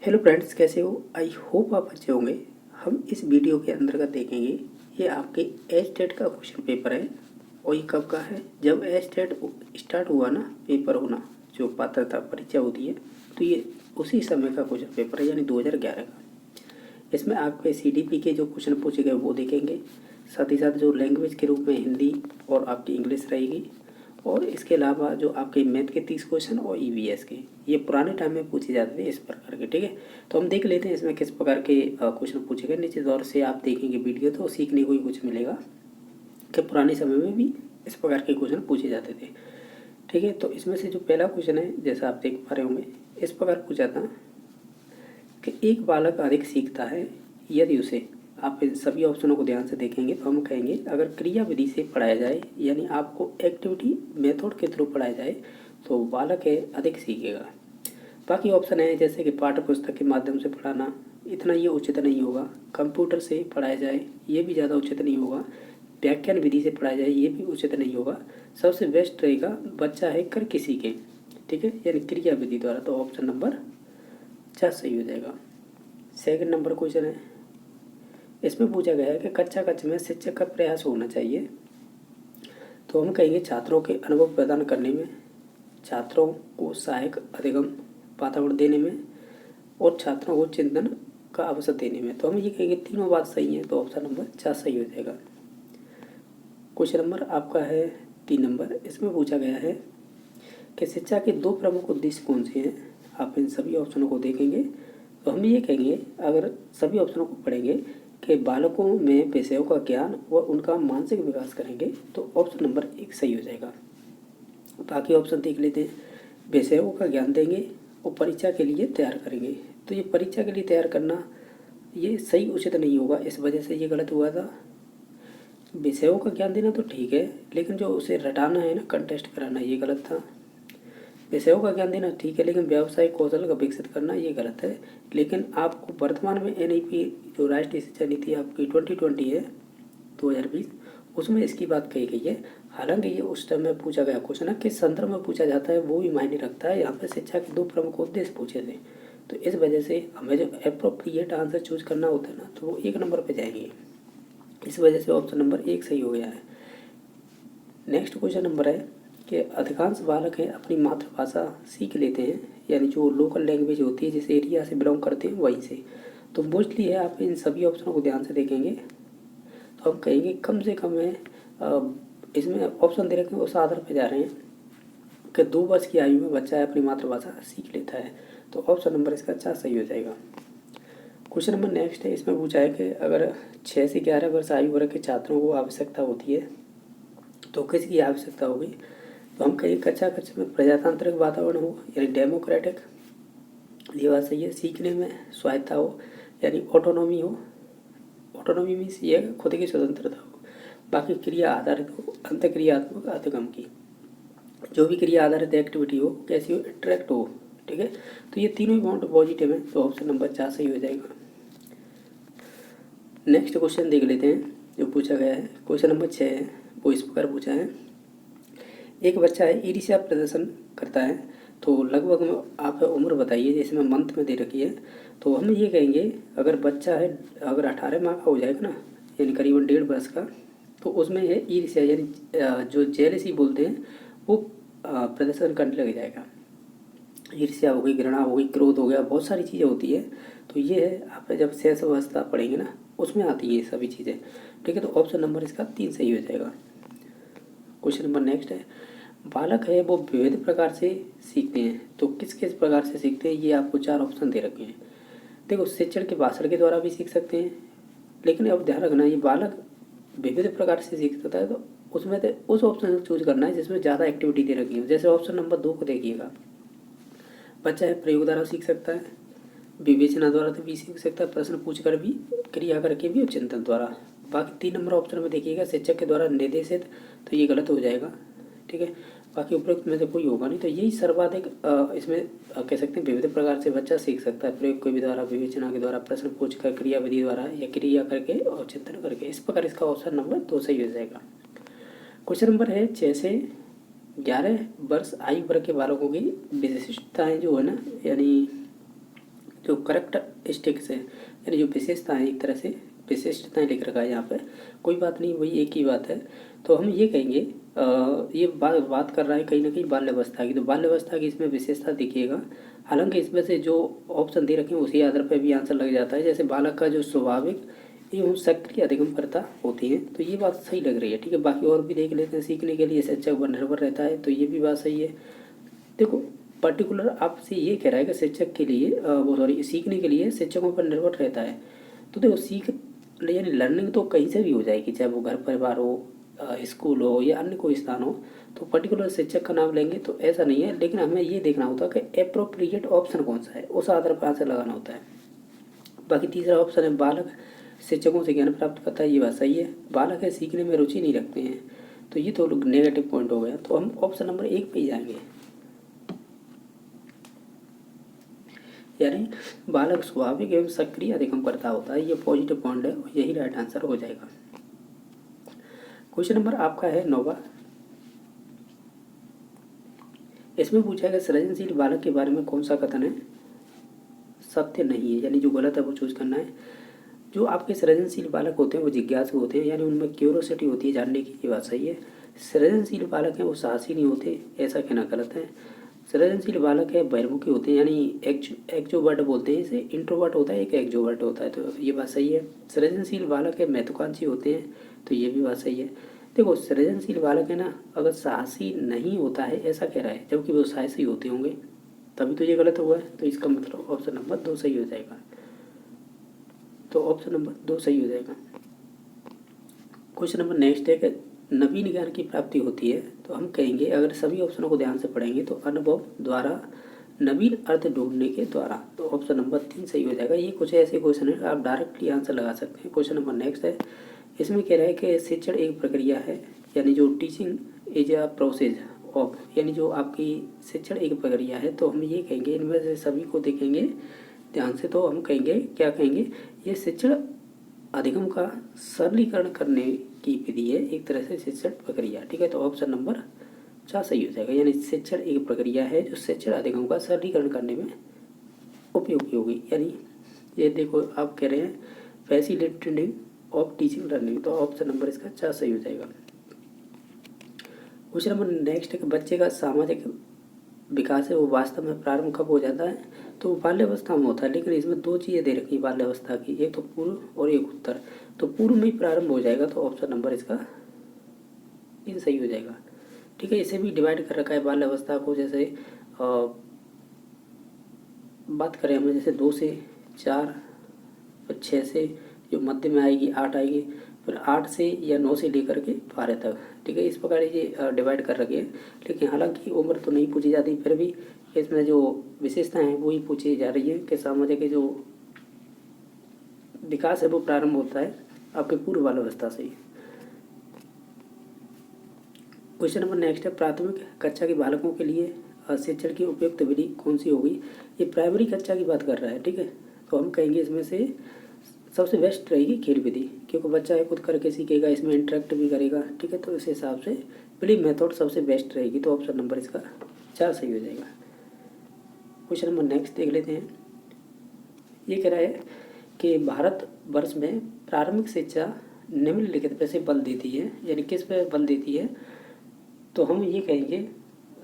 Hello friends, कैसे हो? I hope आप अच्छे होंगे। हम इस वीडियो के अंतर्गत देखेंगे, ये आपके एच टेट का क्वेश्चन पेपर है। और ये कब का है? जब एच टेट स्टार्ट हुआ ना, पेपर होना, जो पात्रता परीक्षा होती है, तो ये उसी समय का क्वेश्चन पेपर है, यानी 2011 का। इसमें आपके सीडीपी के जो क्वेश्चन पूछे गए वो देखेंगे, साथ ही साथ जो लैंग्वेज के रूप में हिंदी और आपकी इंग्लिश रहेगी, और इसके अलावा जो आपके मैथ के 30 क्वेश्चन और ईवीएस के, ये पुराने टाइम में पूछे जाते थे इस प्रकार के। ठीक है, तो हम देख लेते हैं इसमें किस प्रकार के क्वेश्चन पूछे गए। निश्चित तौर से आप देखेंगे वीडियो तो सीखने को ही कुछ मिलेगा कि पुराने समय में भी इस प्रकार के क्वेश्चन पूछे जाते थे। ठीक है, तो इसमें से जो पहला क्वेश्चन है, जैसा आप देख पा रहे होंगे, इस प्रकार पूछा था कि एक बालक अधिक सीखता है यदि उसे, आप इन सभी ऑप्शनों को ध्यान से देखेंगे तो हम कहेंगे अगर क्रिया विधि से पढ़ाया जाए, यानी आपको एक्टिविटी मेथड के थ्रू पढ़ाया जाए, तो बालक है अधिक सीखेगा। बाकी ऑप्शन है जैसे कि पाठ्य पुस्तक के माध्यम से पढ़ाना, इतना ये उचित नहीं होगा। कंप्यूटर से पढ़ाया जाए, ये भी ज़्यादा उचित नहीं होगा। व्याख्यान विधि से पढ़ाया जाए, ये भी उचित नहीं होगा। सबसे बेस्ट रहेगा बच्चा है कर किसी के। ठीक है, यानी क्रिया विधि द्वारा, तो ऑप्शन नंबर 4 सही हो जाएगा। सेकंड नंबर क्वेश्चन है, इसमें पूछा गया है कि कक्षा कक्ष में शिक्षक का प्रयास होना चाहिए, तो हम कहेंगे छात्रों के अनुभव प्रदान करने में, छात्रों को सहायक अधिगम वातावरण देने में, और छात्रों को चिंतन का अवसर देने में। तो हम ये कहेंगे तीनों बात सही है, तो ऑप्शन नंबर 4 सही हो जाएगा। क्वेश्चन नंबर आपका है 3 नंबर। इसमें पूछा गया है कि शिक्षा के 2 प्रमुख उद्देश्य कौन से हैं। आप इन सभी ऑप्शनों को देखेंगे तो हम ये कहेंगे, अगर सभी ऑप्शनों को पढ़ेंगे, कि बालकों में विषयों का ज्ञान व उनका मानसिक विकास करेंगे, तो ऑप्शन नंबर 1 सही हो जाएगा। बाकी ऑप्शन देख लेते हैं। विषयों का ज्ञान देंगे और परीक्षा के लिए तैयार करेंगे, तो ये परीक्षा के लिए तैयार करना ये सही उचित नहीं होगा, इस वजह से ये गलत हुआ था। विषयों का ज्ञान देना तो ठीक है, लेकिन जो उसे रटाना है ना, कंटेस्ट कराना, ये गलत था। विषयों का ज्ञान देना ठीक है, लेकिन व्यावसायिक कौशल का विकसित करना ये गलत है। लेकिन आपको वर्तमान में एनईपी, जो राष्ट्रीय शिक्षा नीति आपकी 2020 है, 2020, उसमें इसकी बात कही गई है। हालांकि ये उस टाइम में पूछा गया क्वेश्चन है, किस संदर्भ में पूछा जाता है वो भी मायने रखता है। यहाँ पे शिक्षा के 2 प्रमुख उद्देश्य पूछे थे, तो इस वजह से हमें जो अप्रोप्रिएट आंसर चूज करना होता है ना, तो वो 1 नंबर पर जाएंगे। इस वजह से ऑप्शन नंबर 1 सही हो गया है। नेक्स्ट क्वेश्चन नंबर है कि अधिकांश बालक हैं अपनी मातृभाषा सीख लेते हैं, यानी जो लोकल लैंग्वेज होती है, जिस एरिया से बिलोंग करते हैं वहीं से। तो मोस्टली है, आप इन सभी ऑप्शनों को ध्यान से देखेंगे तो हम कहेंगे कम से कम है। इसमें ऑप्शन दे रखे हैं उस आधार पर जा रहे हैं कि 2 वर्ष की आयु में बच्चा है अपनी मातृभाषा सीख लेता है, तो ऑप्शन नंबर इसका 4 सही हो जाएगा। क्वेश्चन नंबर नेक्स्ट है, इसमें पूछा है कि अगर 6 से 11 वर्ष आयु वर्ग के छात्रों को आवश्यकता होती है, तो किसकी आवश्यकता होगी। तो हम कहीं कक्षा कक्ष में प्रजातांत्रिक वातावरण हो, यानी डेमोक्रेटिक, ये बात सही है। सीखने में स्वायत्ता हो, यानी ऑटोनॉमी हो। ऑटोनॉमी मीन्स ये है खुद की स्वतंत्रता हो। बाकी क्रिया आधारित हो, अंतक्रियात्मक अधिगम की, जो भी क्रिया आधारित एक्टिविटी हो कैसी हो, अट्रैक्ट हो। ठीक है, तो ये तीनों ही पॉइंट पॉजिटिव है, तो ऑप्शन नंबर 4 सही हो जाएगा। नेक्स्ट क्वेश्चन देख लेते हैं जो पूछा गया है। क्वेश्चन नंबर 6 है, वो इस प्रकार पूछा है, एक बच्चा है ईर्ष्या प्रदर्शन करता है, तो लगभग आप उम्र बताइए, जिसमें मंथ में दे रखी है। तो हम ये कहेंगे अगर बच्चा है, अगर 18 माह का हो जाएगा ना, यानी करीबन 1.5 वर्ष का, तो उसमें है ईर्ष्या, यानी जो जेलसी बोलते हैं वो प्रदर्शन करने लग जाएगा। ईर्ष्या हो गई, घृणा हो गई, क्रोध हो गया, बहुत सारी चीज़ें होती है। तो ये है, आप जब शेष अवस्था पढ़ेंगे ना, उसमें आती है ये सभी चीज़ें। ठीक है, तो ऑप्शन नंबर इसका 3 सही हो जाएगा। क्वेश्चन नंबर नेक्स्ट है, बालक है वो विविध प्रकार से सीखते हैं, तो किस किस प्रकार से सीखते हैं, ये आपको 4 ऑप्शन दे रखे हैं। देखो, शिक्षण के भाषण के द्वारा भी सीख सकते हैं, लेकिन अब ध्यान रखना, ये बालक विविध प्रकार से सीखता है, तो उसमें से उस ऑप्शन को चूज करना है जिसमें ज़्यादा एक्टिविटी दे रखी है। जैसे ऑप्शन नंबर 2 को देखिएगा, बच्चा है प्रयोग द्वारा सीख सकता है, विवेचना द्वारा तो भी सीख सकता है, प्रश्न पूछ कर भी, क्रिया करके भी, और चिंतन द्वारा। बाकी 3 नंबर ऑप्शन में देखिएगा शिक्षक के द्वारा निर्देशित, तो ये गलत हो जाएगा। ठीक है, बाकी उपरोक्त में से कोई होगा नहीं, तो यही सर्वाधिक इसमें कह सकते हैं विविध प्रकार से बच्चा सीख सकता है, प्रयोग के भी द्वारा, विवेचना के द्वारा, प्रश्न पूछ कर, क्रिया विधि द्वारा, या क्रिया करके और चिंतन करके। इस प्रकार इसका ऑप्शन नंबर 2 सही हो जाएगा। क्वेश्चन नंबर है 6 से 11 वर्ष आयु वर्ग के बालकों की विशिष्टताएं जो है ना, यानी जो करेक्टरिस्टिक्स है यानी जो विशेषताएँ, एक तरह से विशिष्टताएँ लिख रखा है यहाँ पे, कोई बात नहीं, वही एक ही बात है। तो हम ये कहेंगे ये बात कर रहा है कहीं ना कहीं बाल्यावस्था की, तो बाल्यावस्था की इसमें विशेषता देखिएगा। हालांकि इसमें से जो ऑप्शन दे रखे हैं उसी आधार पर भी आंसर लग जाता है। जैसे बालक का जो स्वाभाविक एवं सक्रिय अधिगमकर्ता होती है, तो ये बात सही लग रही है, ठीक है। बाकी और भी देख लेते हैं। सीखने के लिए शिक्षक पर निर्भर रहता है, तो ये भी बात सही है। देखो पर्टिकुलर आपसे ये कह रहा है कि शिक्षक के लिए वो सॉरी सीखने के लिए शिक्षकों पर निर्भर रहता है। तो देखो सीख यानी लर्निंग तो कहीं से भी हो जाएगी, चाहे वो घर परिवार हो, स्कूल हो या अन्य कोई स्थान हो। तो पर्टिकुलर शिक्षक का नाम लेंगे तो ऐसा नहीं है, लेकिन हमें ये देखना होता है कि अप्रोप्रिएट ऑप्शन कौन सा है, उस आधार पर आंसर लगाना होता है। बाकी तीसरा ऑप्शन है बालक शिक्षकों से ज्ञान प्राप्त करता है, ये बात सही है। बालक है सीखने में रुचि नहीं रखते हैं, तो ये तो नेगेटिव पॉइंट हो गया। तो हम ऑप्शन नंबर 1 पे ही जाएंगे, यानी बालक स्वाभाविक एवं सक्रिय अधिगमकर्ता होता है, ये पॉजिटिव पॉइंट है और यही राइट आंसर हो जाएगा। क्वेश्चन नंबर आपका है 9वां। इसमें पूछा है कि सृजनशील बालक के बारे में कौन सा कथन है सत्य नहीं है, यानी जो गलत है वो चूज करना है। जो आपके सृजनशील बालक होते हैं वो जिज्ञासु होते हैं, यानी उनमें क्यूरोसिटी होती है जानने की, ये बात सही है। सृजनशील बालक हैं वो साहसी नहीं होते, ऐसा कहना गलत है। सृजनशील बालक है बहिर्मुखी होते हैं, यानी एक्जोवर्ट बोलते हैं इसे, इंट्रोवर्ट होता है एक एक्जोवर्ट होता है, तो ये बात सही है। सृजनशील बालक है महत्वाकांक्षी होते हैं, तो ये भी बात सही है। देखो सृजनशील बालक है ना, अगर साहसी नहीं होता है ऐसा कह रहा है, जबकि वो साहसी होते होंगे, तभी तो ये गलत हुआ है। तो इसका मतलब ऑप्शन नंबर 2 सही हो जाएगा। तो ऑप्शन नंबर 2 सही हो जाएगा। क्वेश्चन नंबर नेक्स्ट है कि नवीन ज्ञान की प्राप्ति होती है, तो हम कहेंगे अगर सभी ऑप्शनों को ध्यान से पढ़ेंगे तो अनुभव द्वारा, नवीन अर्थ ढूंढने के द्वारा, तो ऑप्शन नंबर 3 सही हो जाएगा। ये कुछ ऐसे क्वेश्चन है आप डायरेक्टली आंसर लगा सकते हैं। क्वेश्चन नंबर नेक्स्ट है, इसमें कह रहा है कि शिक्षण एक प्रक्रिया है, यानी जो teaching is a process of, यानी जो आपकी शिक्षण एक प्रक्रिया है, तो हम ये कहेंगे इनमें से सभी को देखेंगे ध्यान से, तो हम कहेंगे क्या कहेंगे, ये शिक्षण अधिगम का सरलीकरण करने की विधि है, एक तरह से शिक्षण प्रक्रिया, ठीक है। तो ऑप्शन नंबर 4 सही हो जाएगा, यानी शिक्षण एक प्रक्रिया है जो शिक्षण अधिगम का सरलीकरण करने में उपयोगी होगी। यानी ये देखो आप कह रहे हैं फैसिलिटेटिंग ऑफ टीचिंग लर्निंग, तो ऑप्शन नंबर इसका 4 सही हो जाएगा। क्वेश्चन नंबर नेक्स्ट है कि बच्चे का सामाजिक विकास है वो वास्तव में प्रारंभ कब हो जाता है, तो बाल्यावस्था में होता है, लेकिन इसमें 2 चीज़ें दे रखी है बाल्यावस्था की, एक तो पूर्व और एक उत्तर, तो पूर्व में ही प्रारंभ हो जाएगा, तो ऑप्शन नंबर इसका 3 सही हो जाएगा, ठीक है। इसे भी डिवाइड कर रखा है बाल्यावस्था को, जैसे बात करें हमें जैसे 2 से 4, फिर 6 से जो मध्य में आएगी 8 आएगी, फिर 8 से या 9 से लेकर के 12 तक, ठीक है। इस प्रकार ये डिवाइड कर रखे हैं, लेकिन हालांकि उम्र तो नहीं पूछी जाती, फिर भी इसमें जो विशेषताएं हैं वही पूछी जा रही है कि सामाजिक जो विकास है वो प्रारंभ होता है आपके पूर्व बाल्यावस्था से ही। क्वेश्चन नंबर नेक्स्ट है, प्राथमिक कक्षा के बालकों के लिए शिक्षण की उपयुक्त विधि कौन सी होगी, ये प्राइमरी कक्षा की बात कर रहा है, ठीक है। तो हम कहेंगे इसमें से सबसे बेस्ट रहेगी खेल विधि, क्योंकि बच्चा खुद करके सीखेगा, इसमें इंटरेक्ट भी करेगा, ठीक है। तो इस हिसाब से प्ले मेथड सबसे बेस्ट रहेगी, तो ऑप्शन नंबर इसका 4 सही हो जाएगा। क्वेश्चन नंबर नेक्स्ट देख लेते हैं। ये कह रहा है कि भारत वर्ष में प्रारंभिक शिक्षा निम्नलिखित पे से बल देती है, यानी किस पे बल देती है, तो हम ये कहेंगे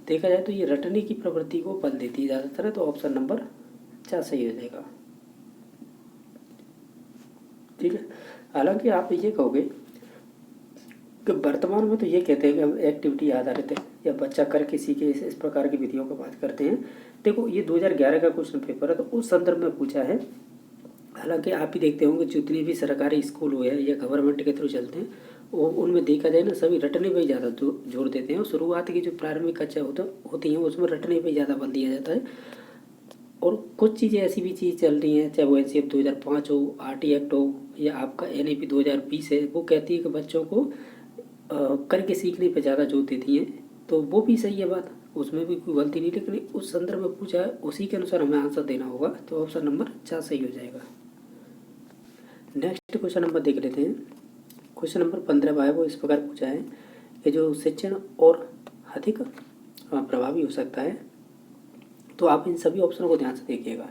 देखा जाए तो ये रटने की प्रवृत्ति को बल देती है ज़्यादातर, तो ऑप्शन नंबर 4 सही हो जाएगा, ठीक है। हालांकि आप ये कहोगे कि वर्तमान में तो ये कहते हैं कि हम एक्टिविटी आधारित है या बच्चा करके सीखे, इस प्रकार की विधियों की बात करते हैं। देखो ये 2011 का क्वेश्चन पेपर है, तो उस संदर्भ में पूछा है। हालांकि आप ही देखते होंगे जितने भी सरकारी स्कूल हुए या गवर्नमेंट के थ्रू चलते हैं वो उनमें देखा जाए ना सभी रटने पे ही ज़्यादा जोर देते हैं, और शुरुआत की जो प्रारंभिक कक्षा होती हैं उसमें रटने पे ज़्यादा बल दिया जाता है। और कुछ चीज़ें ऐसी भी चीज़ चल रही हैं, चाहे वो NCF 2005 हो, RT एक्ट हो, या आपका NAP 2020 है, वो कहती है कि बच्चों को करके सीखने पे ज़्यादा जोर देती हैं, तो वो भी सही है बात, उसमें भी कोई गलती नहीं, लेकिन उस संदर्भ में पूछा है उसी के अनुसार हमें आंसर देना होगा, तो ऑप्शन नंबर 4 सही हो जाएगा। नेक्स्ट क्वेश्चन नंबर देख लेते हैं। क्वेश्चन नंबर 15 है वो इस प्रकार पूछा है कि जो शिक्षण और अधिक प्रभावी हो सकता है, तो आप इन सभी ऑप्शनों को ध्यान से देखिएगा।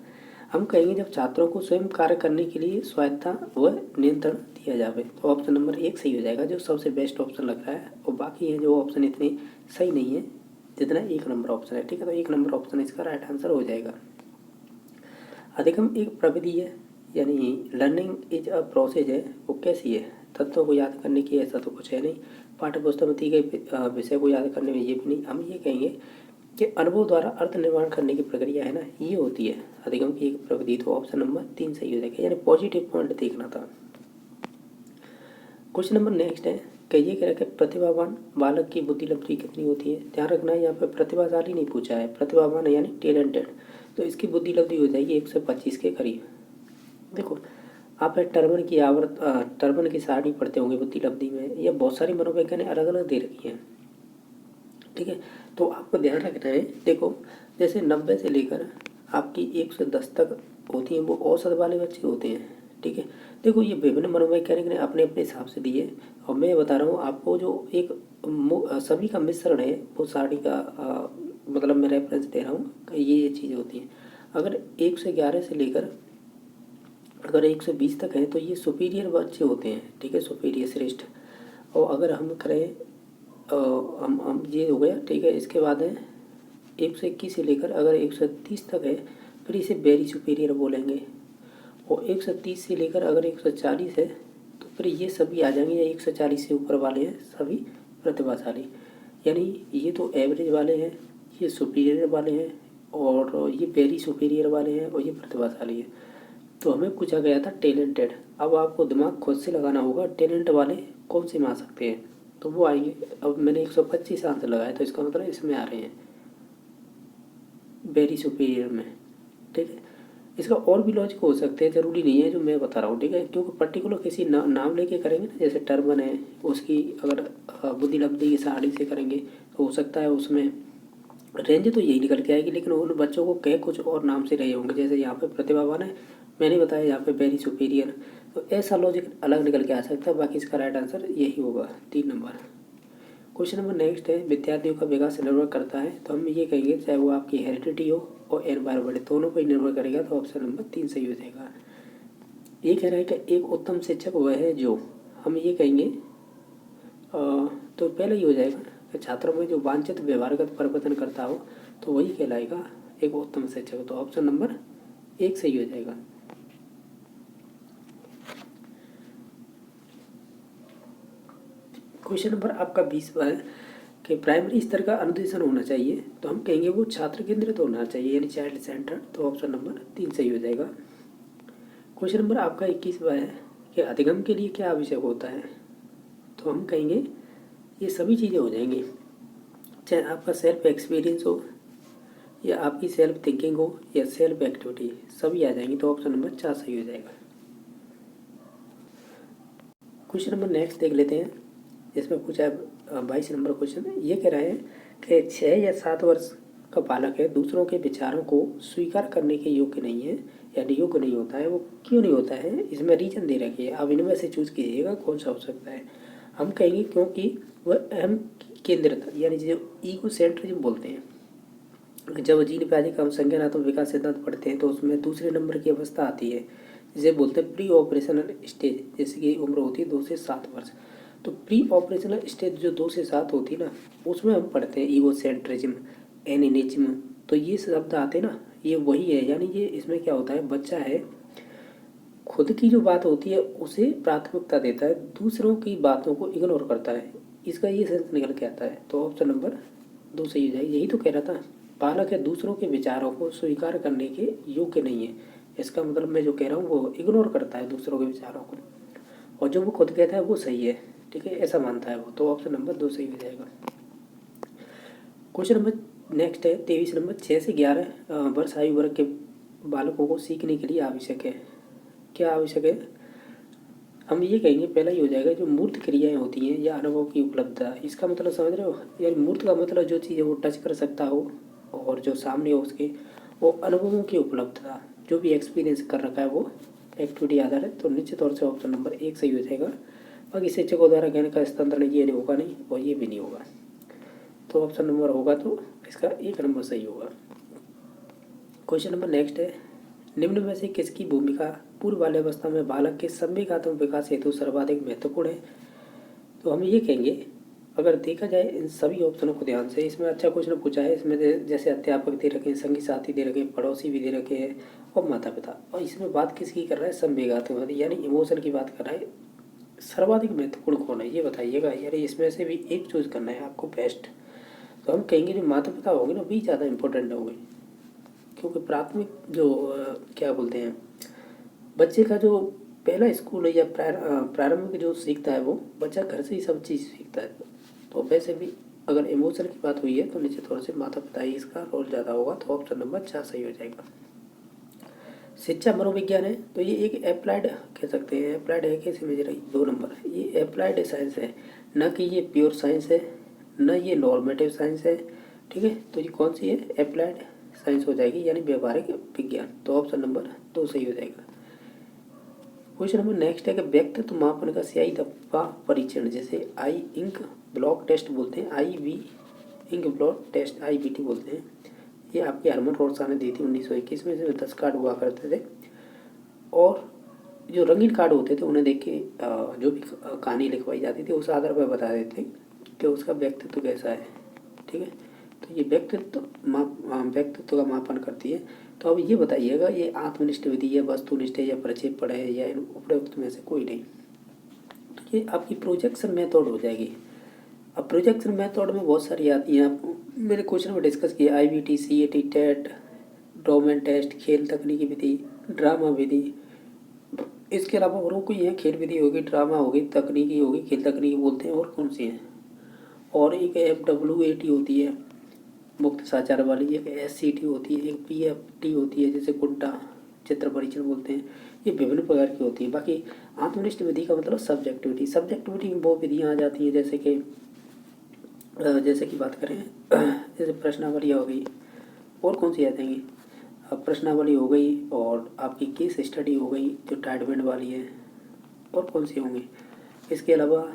हम कहेंगे जब छात्रों को स्वयं कार्य करने के लिए स्वायत्ता व नियंत्रण दिया जावे। तो ऑप्शन नंबर 1 सही हो जाएगा, जो सबसे बेस्ट ऑप्शन लग रहा है। और बाकी है जो ऑप्शन इतने सही नहीं है जितना 1 नंबर ऑप्शन है। ठीक है, तो 1 नंबर ऑप्शन इसका राइट आंसर हो जाएगा। अधिगम एक प्रविधि है, यानी लर्निंग इज अ प्रोसेस है। वो कैसी है? तत्वों को याद करने की, ऐसा तो कुछ है नहीं। पाठ्य पुस्तक में दी गई विषय को याद करने में, ये भी नहीं। हम ये कहेंगे कि अनुभव द्वारा अर्थ निर्माण करने की प्रक्रिया है ना, ये होती है अधिगम की एक प्रविधि। तो ऑप्शन नंबर 3 सही हो जाएगा, यानी पॉजिटिव पॉइंट देखना था। क्वेश्चन नंबर नेक्स्ट है कि ये कह रहा है कि प्रतिभावान बालक की बुद्धि लब्धि कितनी होती है। ध्यान रखना है, यहाँ पे प्रतिभाशाली नहीं पूछा है, प्रतिभावान है यानी टैलेंटेड। तो इसकी बुद्धि लब्धि हो जाएगी 125 के करीब। देखो, आप टर्बन की सारणी पढ़ते होंगे बुद्धि लब्धि में, या बहुत सारी मनोवैज्ञानिक अलग अलग दे रखी हैं। ठीक है, तो आपको ध्यान रखना है। देखो, जैसे 90 से लेकर आपकी 110 तक होती हैं, वो औसत वाले बच्चे होते हैं। ठीक है, देखो ये विभिन्न मनोवैज्ञानिक ने अपने अपने हिसाब से दिए, और मैं बता रहा हूँ आपको जो एक सभी का मिश्रण है वो सारणी का मतलब मैं रेफरेंस दे रहा हूँ कि ये चीज़ होती है। अगर 111 से लेकर अगर 120 तक है तो ये सुपीरियर बच्चे होते हैं। ठीक है, सुपीरियर श्रेष्ठ। और अगर हम करें हम ये हो गया। ठीक है, इसके बाद है 121 से लेकर अगर 130 तक है फिर इसे वेरी सुपीरियर बोलेंगे। और 130 से लेकर अगर 140 है तो फिर ये सभी आ जाएंगे, या 140 से ऊपर वाले हैं सभी प्रतिभाशाली। यानी ये तो एवरेज वाले हैं, ये सुपीरियर वाले हैं, और ये वेरी सुपीरियर वाले हैं, और ये प्रतिभाशाली है। तो हमें पूछा गया था टैलेंटेड। अब आपको दिमाग खुद से लगाना होगा, टैलेंट वाले कौन से में आ सकते हैं, तो वो आएंगे। अब मैंने 125 आंसर लगाया, तो इसका मतलब इसमें आ रहे हैं वेरी सुपीरियर में। ठीक है, इसका और भी लॉजिक हो सकते हैं, ज़रूरी नहीं है जो मैं बता रहा हूँ। ठीक है, क्योंकि पर्टिकुलर किसी नाम लेके करेंगे ना, जैसे टर्बन है उसकी अगर बुद्धि लब्धि की सारणी से करेंगे तो हो सकता है उसमें रेंज तो यही निकल के आएगी, लेकिन उन बच्चों को कह कुछ और नाम से रहे होंगे। जैसे यहाँ पे प्रतिभावान है, मैंने बताया यहाँ पे वेरी सुपीरियर, तो ऐसा लॉजिक अलग निकल के आ सकता है। बाकी इसका राइट आंसर यही होगा, 3 नंबर। क्वेश्चन नंबर नेक्स्ट है, विद्यार्थियों का विकास निर्भर करता है। तो हम ये कहेंगे चाहे वो आपकी हेरिडिटी हो और एनवायरमेंट, दोनों पर ही निर्भर करेगा। तो ऑप्शन नंबर 3 सही हो जाएगा। ये कह रहा है कि एक उत्तम शिक्षक वह है जो, हम ये कहेंगे तो पहले ही हो जाएगा कि छात्रों में जो वांछित व्यवहारगत परिवर्तन करता हो तो वही कहलाएगा एक उत्तम शिक्षक। तो ऑप्शन नंबर 1 सही हो जाएगा। क्वेश्चन नंबर आपका 20वां है कि प्राइमरी स्तर का अनुदेशन होना चाहिए। तो हम कहेंगे वो छात्र केंद्रित होना चाहिए, यानी चाइल्ड सेंटर। तो ऑप्शन नंबर 3 सही हो जाएगा। क्वेश्चन नंबर आपका 21वां है कि अधिगम के लिए क्या आवश्यक होता है। तो हम कहेंगे ये सभी चीज़ें हो जाएंगी, चाहे आपका सेल्फ एक्सपीरियंस हो, या आपकी सेल्फ थिंकिंग हो, या सेल्फ एक्टिविटी, सभी आ जाएंगी। तो ऑप्शन नंबर 4 सही हो जाएगा। क्वेश्चन नंबर नेक्स्ट देख लेते हैं, जिसमें पूछा है 22 नंबर क्वेश्चन। ये कह रहे हैं कि 6 या 7 वर्ष का बालक है, दूसरों के विचारों को स्वीकार करने के योग्य नहीं है, यानी योग्य नहीं होता है। वो क्यों नहीं होता है, इसमें रीजन दे रखी है। आप इनमें से चूज कीजिएगा कौन सा हो सकता है। हम कहेंगे क्योंकि वह अहम केंद्रित, यानी जो ईगो सेंट्रिज्म बोलते हैं। जब जीन प्याजे का हम संज्ञानात्मक विकास सिद्धांत पढ़ते हैं तो उसमें दूसरे नंबर की अवस्था आती है, जिसे बोलते हैं प्री ऑपरेशनल स्टेज, जिसकी उम्र होती है 2 से 7 वर्ष। तो प्री ऑपरेशनल स्टेज जो 2 से 7 होती है ना, उसमें हम पढ़ते हैं ईगो सेंट्रिज्म, एनिनिज्म। तो ये शब्द आते हैं ना, ये वही है। यानी ये इसमें क्या होता है, बच्चा है खुद की जो बात होती है उसे प्राथमिकता देता है, दूसरों की बातों को इग्नोर करता है। इसका ये सेंस निकल के आता है। तो ऑप्शन नंबर 2 सही हो जाएगी। यही तो कह रहा था, बालक है दूसरों के विचारों को स्वीकार करने के योग्य नहीं है। इसका मतलब मैं जो कह रहा हूँ वो इग्नोर करता है दूसरों के विचारों को, और जो वो खुद कहता है वो सही है। ठीक है, ऐसा मानता है वो। तो ऑप्शन नंबर 2 सही हो जाएगा। क्वेश्चन नंबर नेक्स्ट है 23 नंबर, 6 से 11 वर्ष आयु वर्ग के बालकों को सीखने के लिए आवश्यक है। क्या आवश्यक है, हम ये कहेंगे पहला ही हो जाएगा जो मूर्त क्रियाएं होती हैं या अनुभव की उपलब्धता। इसका मतलब समझ रहे हो, यानी मूर्त का मतलब जो चीज़ है वो टच कर सकता हो, और जो सामने हो उसके वो अनुभवों की उपलब्धता, जो भी एक्सपीरियंस कर रखा है वो एक्टिविटी आधारित। तो निश्चित तौर से ऑप्शन नंबर 1 सही हो जाएगा। बाकी शिक्षकों द्वारा ज्ञान का हस्तांतरण ये नहीं होगा, नहीं, और ये भी नहीं होगा। तो ऑप्शन नंबर होगा तो इसका 1 नंबर सही होगा। क्वेश्चन नंबर नेक्स्ट है निम्न में से किसकी भूमिका पूर्व बाल्यावस्था में बालक के संवेगात्मक विकास हेतु सर्वाधिक महत्वपूर्ण है? तो हम ये कहेंगे, अगर देखा जाए इन सभी ऑप्शनों को ध्यान से, इसमें अच्छा क्वेश्चन पूछा है। इसमें जैसे अध्यापक दे रखे हैं, संगी साथी दे रखे हैं, पड़ोसी भी दे रखे हैं और माता पिता, और इसमें बात किसकी कर रहा है? संवेगात्मक यानी इमोशन की बात कर रहा है। सर्वाधिक महत्वपूर्ण कौन है ये बताइएगा, यानी इसमें से भी एक चूज करना है आपको बेस्ट। तो हम कहेंगे जो माता पिता होंगे ना वही ज़्यादा इंपॉर्टेंट होंगे, क्योंकि प्राथमिक जो क्या बोलते हैं, बच्चे का जो पहला स्कूल है या प्रारंभिक जो सीखता है वो बच्चा घर से ही सब चीज़ सीखता है। तो वैसे भी अगर इमोशन की बात हुई है तो निश्चित तौर से माता पिता ही इसका रोल ज़्यादा होगा। तो ऑप्शन नंबर 4 सही हो जाएगा। शिक्षा मनोविज्ञान है तो ये एक अप्लाइड कह सकते हैं, अप्लाइड है कैसे मेजर है 2 नंबर, ये अप्लाइड साइंस है, न कि ये प्योर साइंस है, न ये नॉर्मेटिव साइंस है। ठीक है, तो ये कौन सी है? अप्लाइड साइंस हो जाएगी, यानी व्यवहारिक विज्ञान। तो ऑप्शन नंबर 2 सही हो जाएगा। क्वेश्चन नंबर नेक्स्ट है कि व्यक्तित्व मापन का स्याही धब्बा परीक्षण, जैसे आई इंक ब्लॉक टेस्ट बोलते हैं, IB ink block test IBT बोलते हैं, ये आपके हरमन रोडसा ने दी थी 1921 में। इसमें 10 कार्ड हुआ करते थे और जो रंगीन कार्ड होते थे उन्हें देख के जो भी कहानी लिखवाई जाती थी उस आधार पर बता देते कि उसका व्यक्तित्व कैसा है। ठीक है, तो ये व्यक्तित्व का मापन करती है। तो अब ये बताइएगा, ये आत्मनिष्ठ विधि है, वस्तुनिष्ठ है, या प्रक्षेपण है, या इन उपरोक्त में से कोई नहीं। तो ये आपकी प्रोजेक्शन मेथड हो जाएगी। अब प्रोजेक्शन मेथड में बहुत सारी आती हैं, आप मैंने क्वेश्चन में डिस्कस किया, IBT, CAT, टेट, डोमेन टेस्ट, खेल तकनीकी विधि, ड्रामा विधि। इसके अलावा और कोई है? खेल विधि होगी, ड्रामा होगी, तकनीकी होगी, खेल तकनीकी बोलते हैं, और कौन सी है? और एक FWAT होती है मुक्त साचार वाली, एक SCT होती है, एक PFT होती है जैसे कुंटा चित्र परीक्षण बोलते हैं। ये विभिन्न प्रकार की होती है। बाकी आत्मनिष्ठ विधि का मतलब सब्जेक्टिविटी में वो विधियाँ आ जाती हैं जैसे कि बात करें जैसे प्रश्नावली हो गई, और कौन सी आ जाएंगी? प्रश्नावली हो गई, और आपकी केस स्टडी हो गई जो टाइडबेंड वाली है, और कौन सी होंगी? इसके अलावा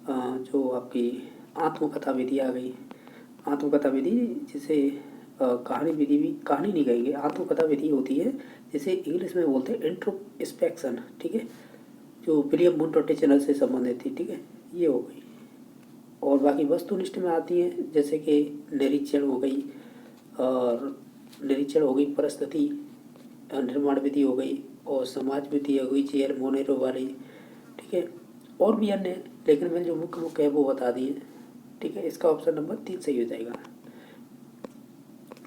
जो आपकी आत्मकथा विधि आ गई, आत्मकथा विधि जिसे कहानी विधि भी, कहानी नहीं कहेंगे, आत्मकथा विधि होती है जिसे इंग्लिश में बोलते हैं इंट्रोस्पेक्शन। ठीक है, जो विलियम बुंटोटे चैनल से संबंधित थी। ठीक है, ये हो गई। और बाकी वस्तुनिष्ठ में आती हैं जैसे कि निरीक्षण हो गई, और निरीक्षण हो गई, परिस्थिति निर्माण विधि हो गई, और समाज विधि हो गई JL मोनेरो वाली। ठीक है, और भी अन्य, लेकिन मैंने जो मुख्य है वो बता दिए। ठीक है, इसका ऑप्शन नंबर 3 सही हो जाएगा।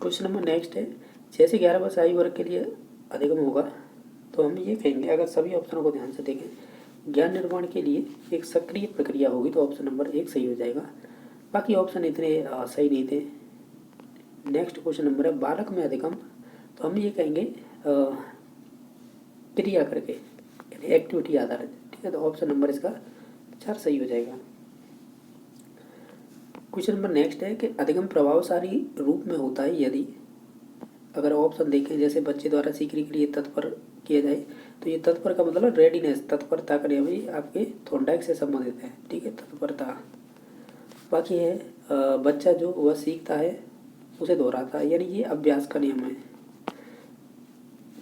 क्वेश्चन नंबर नेक्स्ट है, 6 से 11 वर्ष आयु वर्ग के लिए अधिगम होगा। तो हम ये कहेंगे, अगर सभी ऑप्शनों को ध्यान से देखें, ज्ञान निर्माण के लिए एक सक्रिय प्रक्रिया होगी, तो ऑप्शन नंबर 1 सही हो जाएगा। बाकी ऑप्शन इतने सही नहीं थे। नेक्स्ट क्वेश्चन नंबर है बालक में अधिगम, तो हम ये कहेंगे क्रिया करके, यानी एक्टिविटी आधारित। ठीक है, तो ऑप्शन नंबर इसका 4 सही हो जाएगा। क्वेश्चन नंबर नेक्स्ट है कि अधिगम प्रभावशाली रूप में होता है यदि, अगर ऑप्शन देखें जैसे बच्चे द्वारा सीखने के लिए तत्पर किया जाए, तो ये तत्पर का मतलब रेडीनेस, तत्परता का नियम ही आपके थॉर्नडाइक से संबंधित है। ठीक है, तत्परता। बाकी है बच्चा जो वह सीखता है उसे दोहराता है, यानी ये अभ्यास का नियम है।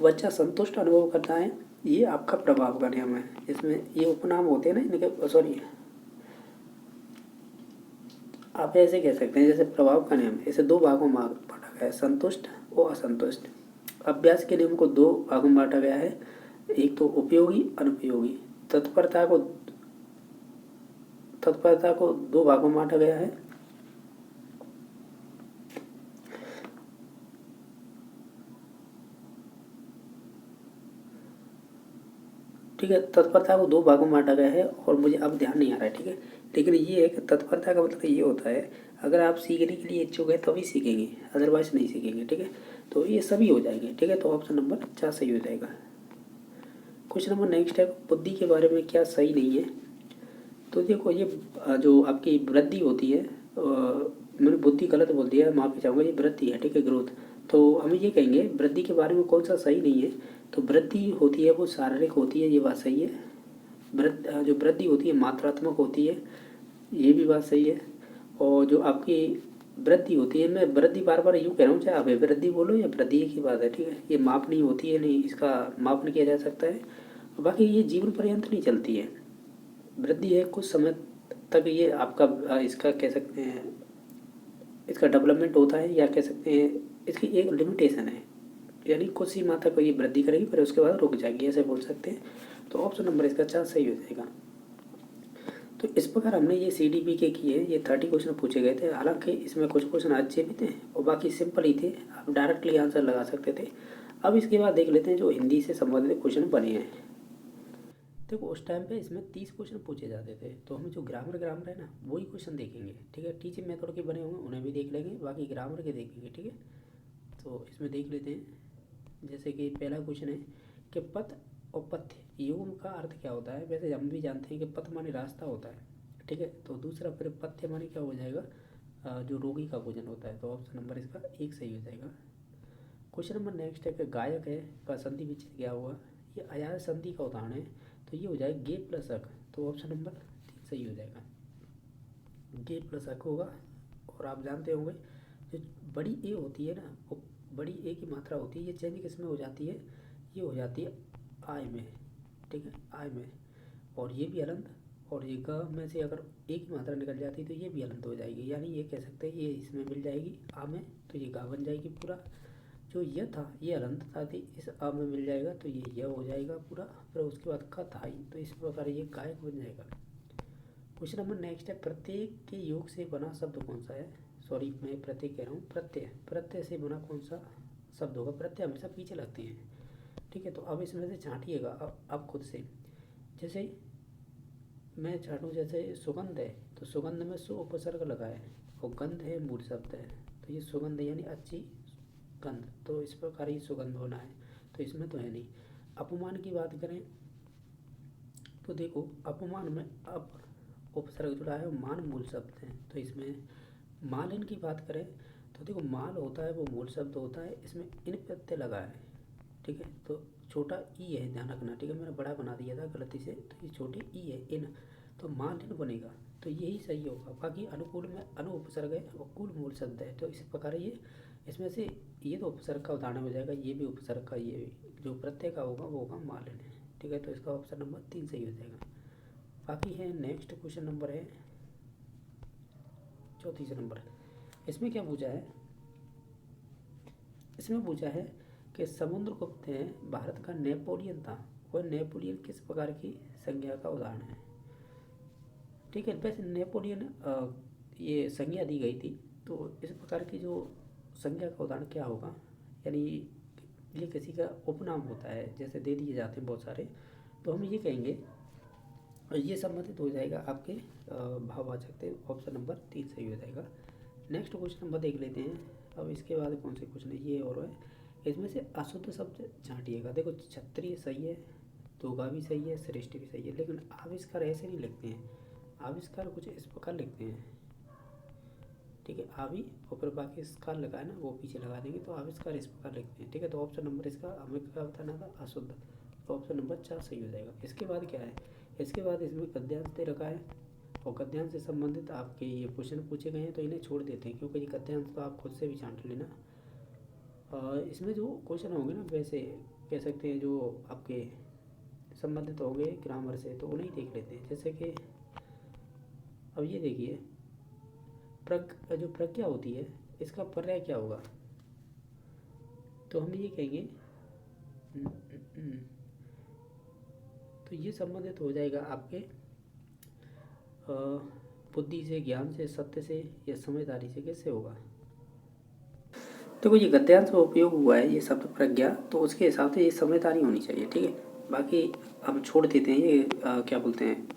बच्चा संतुष्ट अनुभव करता है, ये आपका प्रभाव का नियम है। इसमें ये उपनाम होते हैं ना इनके, सॉरी आप ऐसे कह सकते हैं जैसे प्रभाव का नियम, इसे 2 भागों में बांटा गया है, संतुष्ट और असंतुष्ट। अभ्यास के नियम को 2 भागों में बांटा गया है, एक तो उपयोगी, अनुपयोगी। तत्परता को 2 भागों में बांटा गया है, ठीक है, तत्परता को 2 भागों में बांटा गया है, और मुझे अब ध्यान नहीं आ रहा है। ठीक है, लेकिन ये है कि तत्परता का मतलब ये होता है, अगर आप सीखने के लिए इच्छुक है तभी सीखेंगे, अदरवाइज नहीं सीखेंगे। ठीक है, तो ये सभी हो जाएंगे। ठीक है, तो ऑप्शन नंबर 4 सही हो जाएगा। क्वेश्चन नंबर नेक्स्ट है बुद्धि के बारे में क्या सही नहीं है। तो देखो, ये जो आपकी वृद्धि होती है, मैंने बुद्धि गलत बोल दिया, माफ़ी चाहूँगा, ये वृद्धि है। ठीक है, ग्रोथ। तो हम ये कहेंगे वृद्धि के बारे में कौन सा सही नहीं है, तो वृद्धि होती है वो शारीरिक होती है, ये बात सही है। जो वृद्धि होती है मात्रात्मक होती है, ये भी बात सही है। और जो आपकी वृद्धि होती है। मैं वृद्धि बार बार यूँ कह रहा हूँ, चाहे आप वृद्धि बोलो या वृद्धि एक ही बात है, ठीक है। ये मापनीय होती है नहीं, इसका मापन किया जा सकता है। बाकी ये जीवन पर्यंत नहीं चलती है। वृद्धि है कुछ समय तक, ये आपका इसका कह सकते हैं इसका डेवलपमेंट होता है, या कह सकते हैं इसकी एक लिमिटेशन है, यानी कुछ ही मात्रा को ये वृद्धि करेगी फिर उसके बाद रुक जाएगी, ऐसे बोल सकते हैं। तो ऑप्शन नंबर इसका 4 सही हो जाएगा। तो इस प्रकार हमने ये CDP के किए, ये 30 क्वेश्चन पूछे गए थे। हालांकि इसमें कुछ क्वेश्चन अच्छे भी थे और बाकी सिंपल ही थे, आप डायरेक्टली आंसर लगा सकते थे। अब इसके बाद देख लेते हैं जो हिंदी से संबंधित क्वेश्चन बने हैं। देखो उस टाइम पे इसमें 30 क्वेश्चन पूछे जाते थे, तो हम जो ग्रामर है ना वही क्वेश्चन देखेंगे, ठीक है। टीचिंग मेथड के बने होंगे उन्हें भी देख लेंगे, बाकी ग्रामर के देखेंगे, ठीक है। तो इसमें देख लेते हैं। जैसे कि पहला क्वेश्चन है कि पथ और पथ्य युग्म का अर्थ क्या होता है। वैसे हम भी जानते हैं कि पथ माने रास्ता होता है, ठीक है। तो दूसरा फिर पथ्य माने क्या हो जाएगा, जो रोगी का भोजन होता है। तो ऑप्शन नंबर इसका 1 सही हो जाएगा। क्वेश्चन नंबर नेक्स्ट है कि गायक है का संधि विच्छेद क्या हुआ। ये अयाज संधि का उदाहरण है, तो ये हो जाएगा गे प्लस अक। तो ऑप्शन नंबर 3 सही हो जाएगा, गे प्लस अक होगा। और आप जानते होंगे जो बड़ी ए होती है ना, वो बड़ी ए की मात्रा होती है, ये चेंज किस में हो जाती है, ये हो जाती है आय में, ठीक है, आय में। और ये भी अलंत, और ये ग में से अगर ए की मात्रा निकल जाती है तो ये भी अलंत हो जाएगी, यानी ये कह सकते हैं ये इसमें मिल जाएगी आ में, तो ये गा बन जाएगी पूरा। जो यह था ये अलंत था, थी इस आ में मिल जाएगा तो ये यह हो जाएगा पूरा। फिर उसके बाद क था, तो इस प्रकार ये गायक बन जाएगा। क्वेश्चन नंबर नेक्स्ट है प्रत्येक के योग से बना शब्द कौन सा है। सॉरी मैं प्रत्येक कह रहा हूँ, प्रत्यय, प्रत्यय से बना कौन सा शब्द होगा। प्रत्यय हमेशा पीछे लगते हैं, ठीक है। तो अब इसमें से छांटिएगा अब खुद से। जैसे मैं छाटूँ, जैसे सुगंध है तो सुगंध में सु उपसर्ग लगा है और गंध है मूल शब्द है, तो ये सुगंध यानी अच्छी गंध, तो इस प्रकार ही सुगंध होना है, तो इसमें तो है नहीं। अपमान की बात करें तो देखो अपमान में अप उपसर्ग जुड़ा है और मान मूल शब्द है, तो इसमें मालिन की बात करें तो देखो माल होता है वो मूल शब्द होता है, इसमें इन प्रत्यय लगा है, ठीक है। तो छोटा ई है, ध्यान रखना, ठीक है। मैंने बड़ा बना दिया था गलती से, तो ये छोटी ई है इन, तो मालिन बनेगा, तो यही सही होगा। बाकी अनुकूल में अनु उपसर्ग है और कुल मूल शब्द है, तो इस प्रकार ये इसमें से ये तो उपसर्ग का उदाहरण हो जाएगा, ये भी उपसर्ग का, ये जो प्रत्यय का होगा वो होगा मालिन है, ठीक है। तो इसका ऑप्शन नंबर 3 सही हो जाएगा। बाकी है नेक्स्ट क्वेश्चन नंबर है 34 नंबर। इसमें क्या पूछा है, इसमें पूछा है कि समुद्रगुप्त ने भारत का नेपोलियन था, वह नेपोलियन किस प्रकार की संज्ञा का उदाहरण है, ठीक है। वैसे नेपोलियन ये संज्ञा दी गई थी, तो इस प्रकार की जो संज्ञा का उदाहरण क्या होगा, यानी ये किसी का उपनाम होता है, जैसे दे दिए जाते हैं बहुत सारे, तो हम ये कहेंगे ये संबंधित हो जाएगा आपके भाववाचक थे। ऑप्शन नंबर 3 सही हो जाएगा। नेक्स्ट क्वेश्चन नंबर देख लेते हैं। अब इसके बाद कौन से क्वेश्चन है, ये और है। इसमें से अशुद्ध शब्द छांटिएगा। देखो क्षत्रिय सही है, दोगा भी सही है, श्रेष्ठ भी सही है, लेकिन आविष्कार ऐसे नहीं लिखते हैं, आविष्कार कुछ इस प्रकार लिखते हैं, ठीक है। आवी और फिर बाकी स्कार लगा है ना वो पीछे लगा देंगे, तो आविष्कार इस प्रकार लिखते हैं, ठीक है। तो ऑप्शन नंबर इसका हमें क्या बताना था, अशुद्ध, तो ऑप्शन नंबर 4 सही हो जाएगा। इसके बाद क्या है, इसके बाद इसमें गद्यांश दे रखा है और गद्यांश से संबंधित आपके ये क्वेश्चन पूछे गए हैं, तो इन्हें छोड़ देते हैं क्योंकि ये गद्यांश तो आप खुद से भी छांट लेना। इसमें जो क्वेश्चन होंगे ना, वैसे कह सकते हैं जो आपके संबंधित होंगे ग्रामर से, तो उन्हें देख लेते हैं। जैसे कि अब ये देखिए जो प्रज्ञा होती है इसका पर्याय क्या होगा, तो हम ये कहेंगे तो ये संबंधित हो जाएगा आपके बुद्धि से, ज्ञान से, सत्य से या समझदारी से, कैसे होगा। देखो ये गद्यांश का उपयोग हुआ है ये शब्द प्रज्ञा, तो उसके हिसाब से ये समझदारी होनी चाहिए, ठीक है। बाकी हम छोड़ देते हैं ये क्या बोलते हैं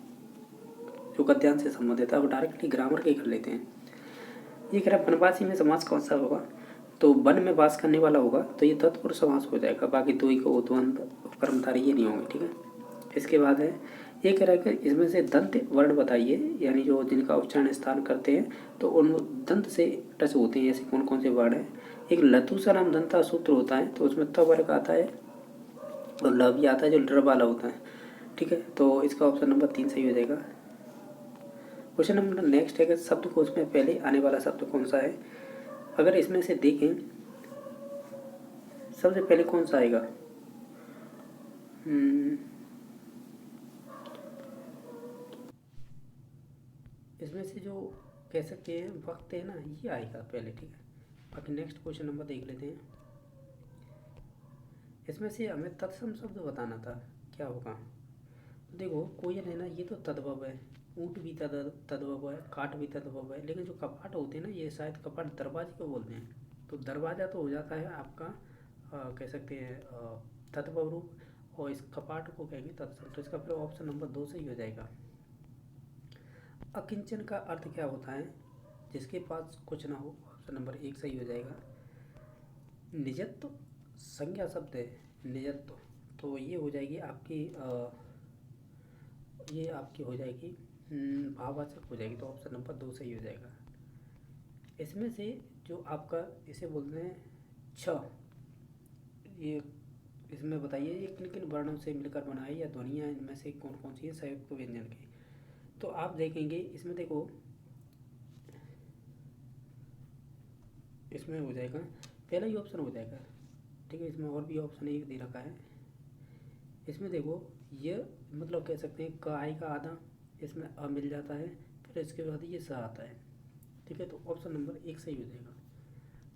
जो गद्यांश से संबंधित है, अब डायरेक्टली ग्रामर के कर लेते हैं। ये कह रहा है वनवासी में समास कौन सा होगा, तो वन में वास करने वाला होगा, तो ये तत्पुरुष समास हो जाएगा। बाकी दो ही को उद्वंद कर्मधारय ये नहीं होंगे, ठीक है। इसके बाद है ये कह रहा है कि इसमें से दंत वर्ण बताइए, यानी जो जिनका उच्चारण स्थान करते हैं तो उन दंत से टच होते हैं, ऐसे कौन कौन से वर्ण हैं। एक लतूसा नाम दंता सूत्र होता है, तो उसमें त वर्ग आता है और ल भी आता है जो ड्र वाला होता है, ठीक है। तो इसका ऑप्शन नंबर 3 सही हो जाएगा। क्वेश्चन नंबर नेक्स्ट है कि शब्दकोश में पहले आने वाला शब्द कौन सा है। अगर इसमें से देखें सबसे पहले कौन सा आएगा, इसमें से जो कह सकते हैं वक्त है ना, ये आएगा पहले, ठीक है। बाकी नेक्स्ट क्वेश्चन नंबर देख लेते हैं। इसमें से हमें तत्सम शब्द बताना था, क्या होगा। तो देखो कोयल है ना, ये तो तद्भव है, ऊँट भी तद्भव है, काठ भी तद्भव है, लेकिन जो कपाट होते हैं ना, ये शायद कपाट दरवाजे को बोलते हैं। तो दरवाज़ा तो हो जाता है आपका कह सकते हैं तद्भव रूप, और इस कपाट को कहेंगे तत्सम। तो इसका फिर ऑप्शन नंबर 2 सही हो जाएगा। अकिंचन का अर्थ क्या होता है, जिसके पास कुछ ना हो, ऑप्शन नंबर 1 सही हो जाएगा। निजत्व संज्ञा शब्द है, निजत्व, तो ये हो जाएगी आपकी ये आपकी हो जाएगी भाववाचक हो जाएगी, तो ऑप्शन नंबर 2 सही हो जाएगा। इसमें से जो आपका इसे बोलते हैं छ, ये इसमें बताइए ये किन किन वर्णों से मिलकर बना है, या ध्वनियाँ इनमें से कौन कौन सी है संयुक्त व्यंजन की। तो आप देखेंगे इसमें, देखो इसमें हो जाएगा पहला ही ऑप्शन हो जाएगा, ठीक है। इसमें और भी ऑप्शन एक दे रखा है। इसमें देखो ये मतलब कह सकते हैं क आई का आधा, इसमें अ मिल जाता है, फिर इसके बाद ये स आता है, ठीक है। तो ऑप्शन नंबर 1 सही हो जाएगा।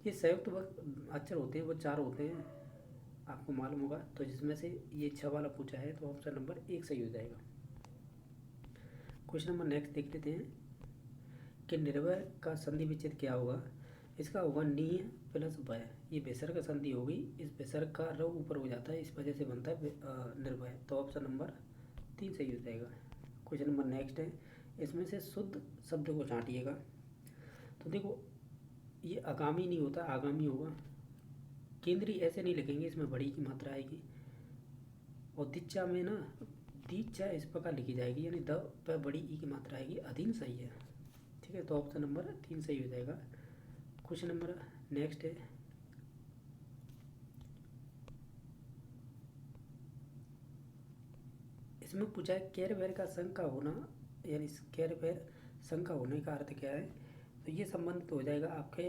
ये संयुक्त अक्षर होते हैं, वो 4 होते हैं, आपको मालूम होगा। तो जिसमें से ये 6 वाला पूछा है, तो ऑप्शन नंबर 1 सही हो जाएगा। क्वेश्चन नंबर नेक्स्ट देख लेते हैं कि निर्भय का संधि विच्छेद क्या होगा। इसका होगा नी प्लस भय, ये विसर्ग संधि होगी, इस विसर्ग का र ऊपर हो जाता है, इस वजह से बनता है निर्भय। तो ऑप्शन नंबर 3 सही हो जाएगा। क्वेश्चन नंबर नेक्स्ट है, इसमें से शुद्ध शब्द को छांटिएगा। तो देखो ये आगामी नहीं होता, आगामी होगा। केंद्रीय ऐसे नहीं लिखेंगे, इसमें बड़ी की मात्रा आएगी। और दिच्छा में ना, दीक्षा इस प्रकार लिखी जाएगी, यानी द पर बड़ी ई की मात्रा आएगी। अधीन सही है, ठीक है। तो ऑप्शन नंबर 3 सही हो जाएगा। क्वेश्चन नंबर नेक्स्ट है, इसमें पूछा है कैर बैर का संघ का होना, यानी कैर बैर संघ का होने का अर्थ क्या है। तो ये संबंधित हो जाएगा आपके,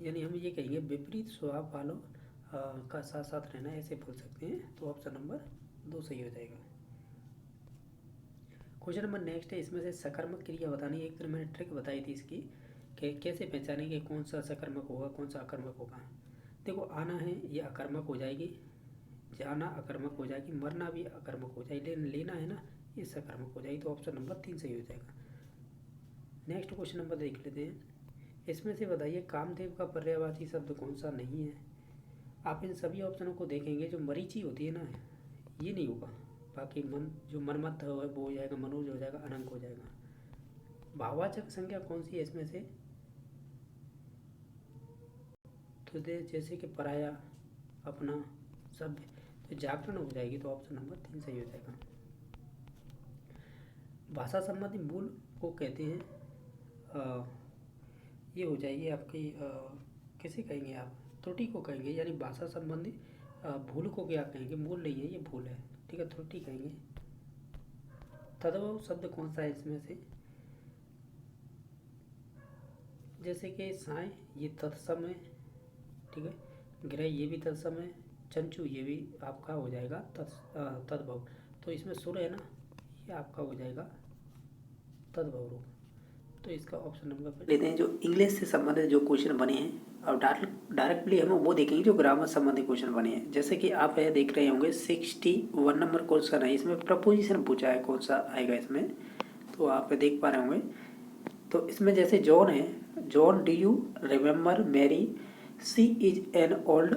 यानी हम ये कहेंगे विपरीत स्वभाव वालों का साथ साथ रहना, ऐसे बोल सकते हैं। तो ऑप्शन नंबर 2 सही हो जाएगा। क्वेश्चन नंबर नेक्स्ट है, इसमें से सकर्मक क्रिया बतानी। एक तरह मैंने ट्रिक बताई थी इसकी कि कैसे पहचानेंगे कौन सा सकर्मक होगा कौन सा अकर्मक होगा। देखो आना है ये अकर्मक हो जाएगी, जाना अकर्मक हो जाएगी, मरना भी अकर्मक हो जाएगी, लेकिन लेना है ना, ये सकर्मक हो जाएगी। तो ऑप्शन नंबर 3 सही हो जाएगा। नेक्स्ट क्वेश्चन नंबर देख लेते हैं, इसमें से बताइए कामदेव का पर्यायवाची शब्द कौन सा नहीं है। आप इन सभी ऑप्शनों को देखेंगे, जो मरीची होती है ना, ये नहीं होगा। बाकी मन जो मनमत है वो हो जाएगा, मनोज हो जाएगा, अनंग हो जाएगा। भाववाचक संज्ञा कौन सी है इसमें से, तो जैसे कि पराया, अपना, सभ्य, तो जागरण हो जाएगी। तो ऑप्शन नंबर 3 सही हो जाएगा। भाषा संबंधी मूल को कहते हैं ये हो जाएगी आपकी किसे कहेंगे आप, त्रुटि को कहेंगे, यानी भाषा संबंधी भूल को क्या कहेंगे, मूल नहीं है ये, भूल है, ठीक है, त्रुटि कहेंगे। तद्भव शब्द कौन सा है इसमें से, जैसे कि साय ये तत्सम है, ठीक है, ग्रह ये भी तत्सम है, चंचू ये भी आपका हो जाएगा तद्भव। तो इसमें सुर है ना, ये आपका हो जाएगा तद्भव रूप। तो इसका ऑप्शन नंबर पर लेते हैं। जो इंग्लिश से संबंधित जो क्वेश्चन बने हैं, और डायरेक्टली हम वो देखेंगे जो ग्रामर संबंधित क्वेश्चन बने हैं। जैसे कि आप ये देख रहे होंगे 61 नंबर क्वेश्चन है, इसमें प्रपोजिशन पूछा है, कौन सा आएगा इसमें, तो आप देख पा रहे होंगे। तो इसमें जैसे जॉन है, John do you remember Mary, she is an old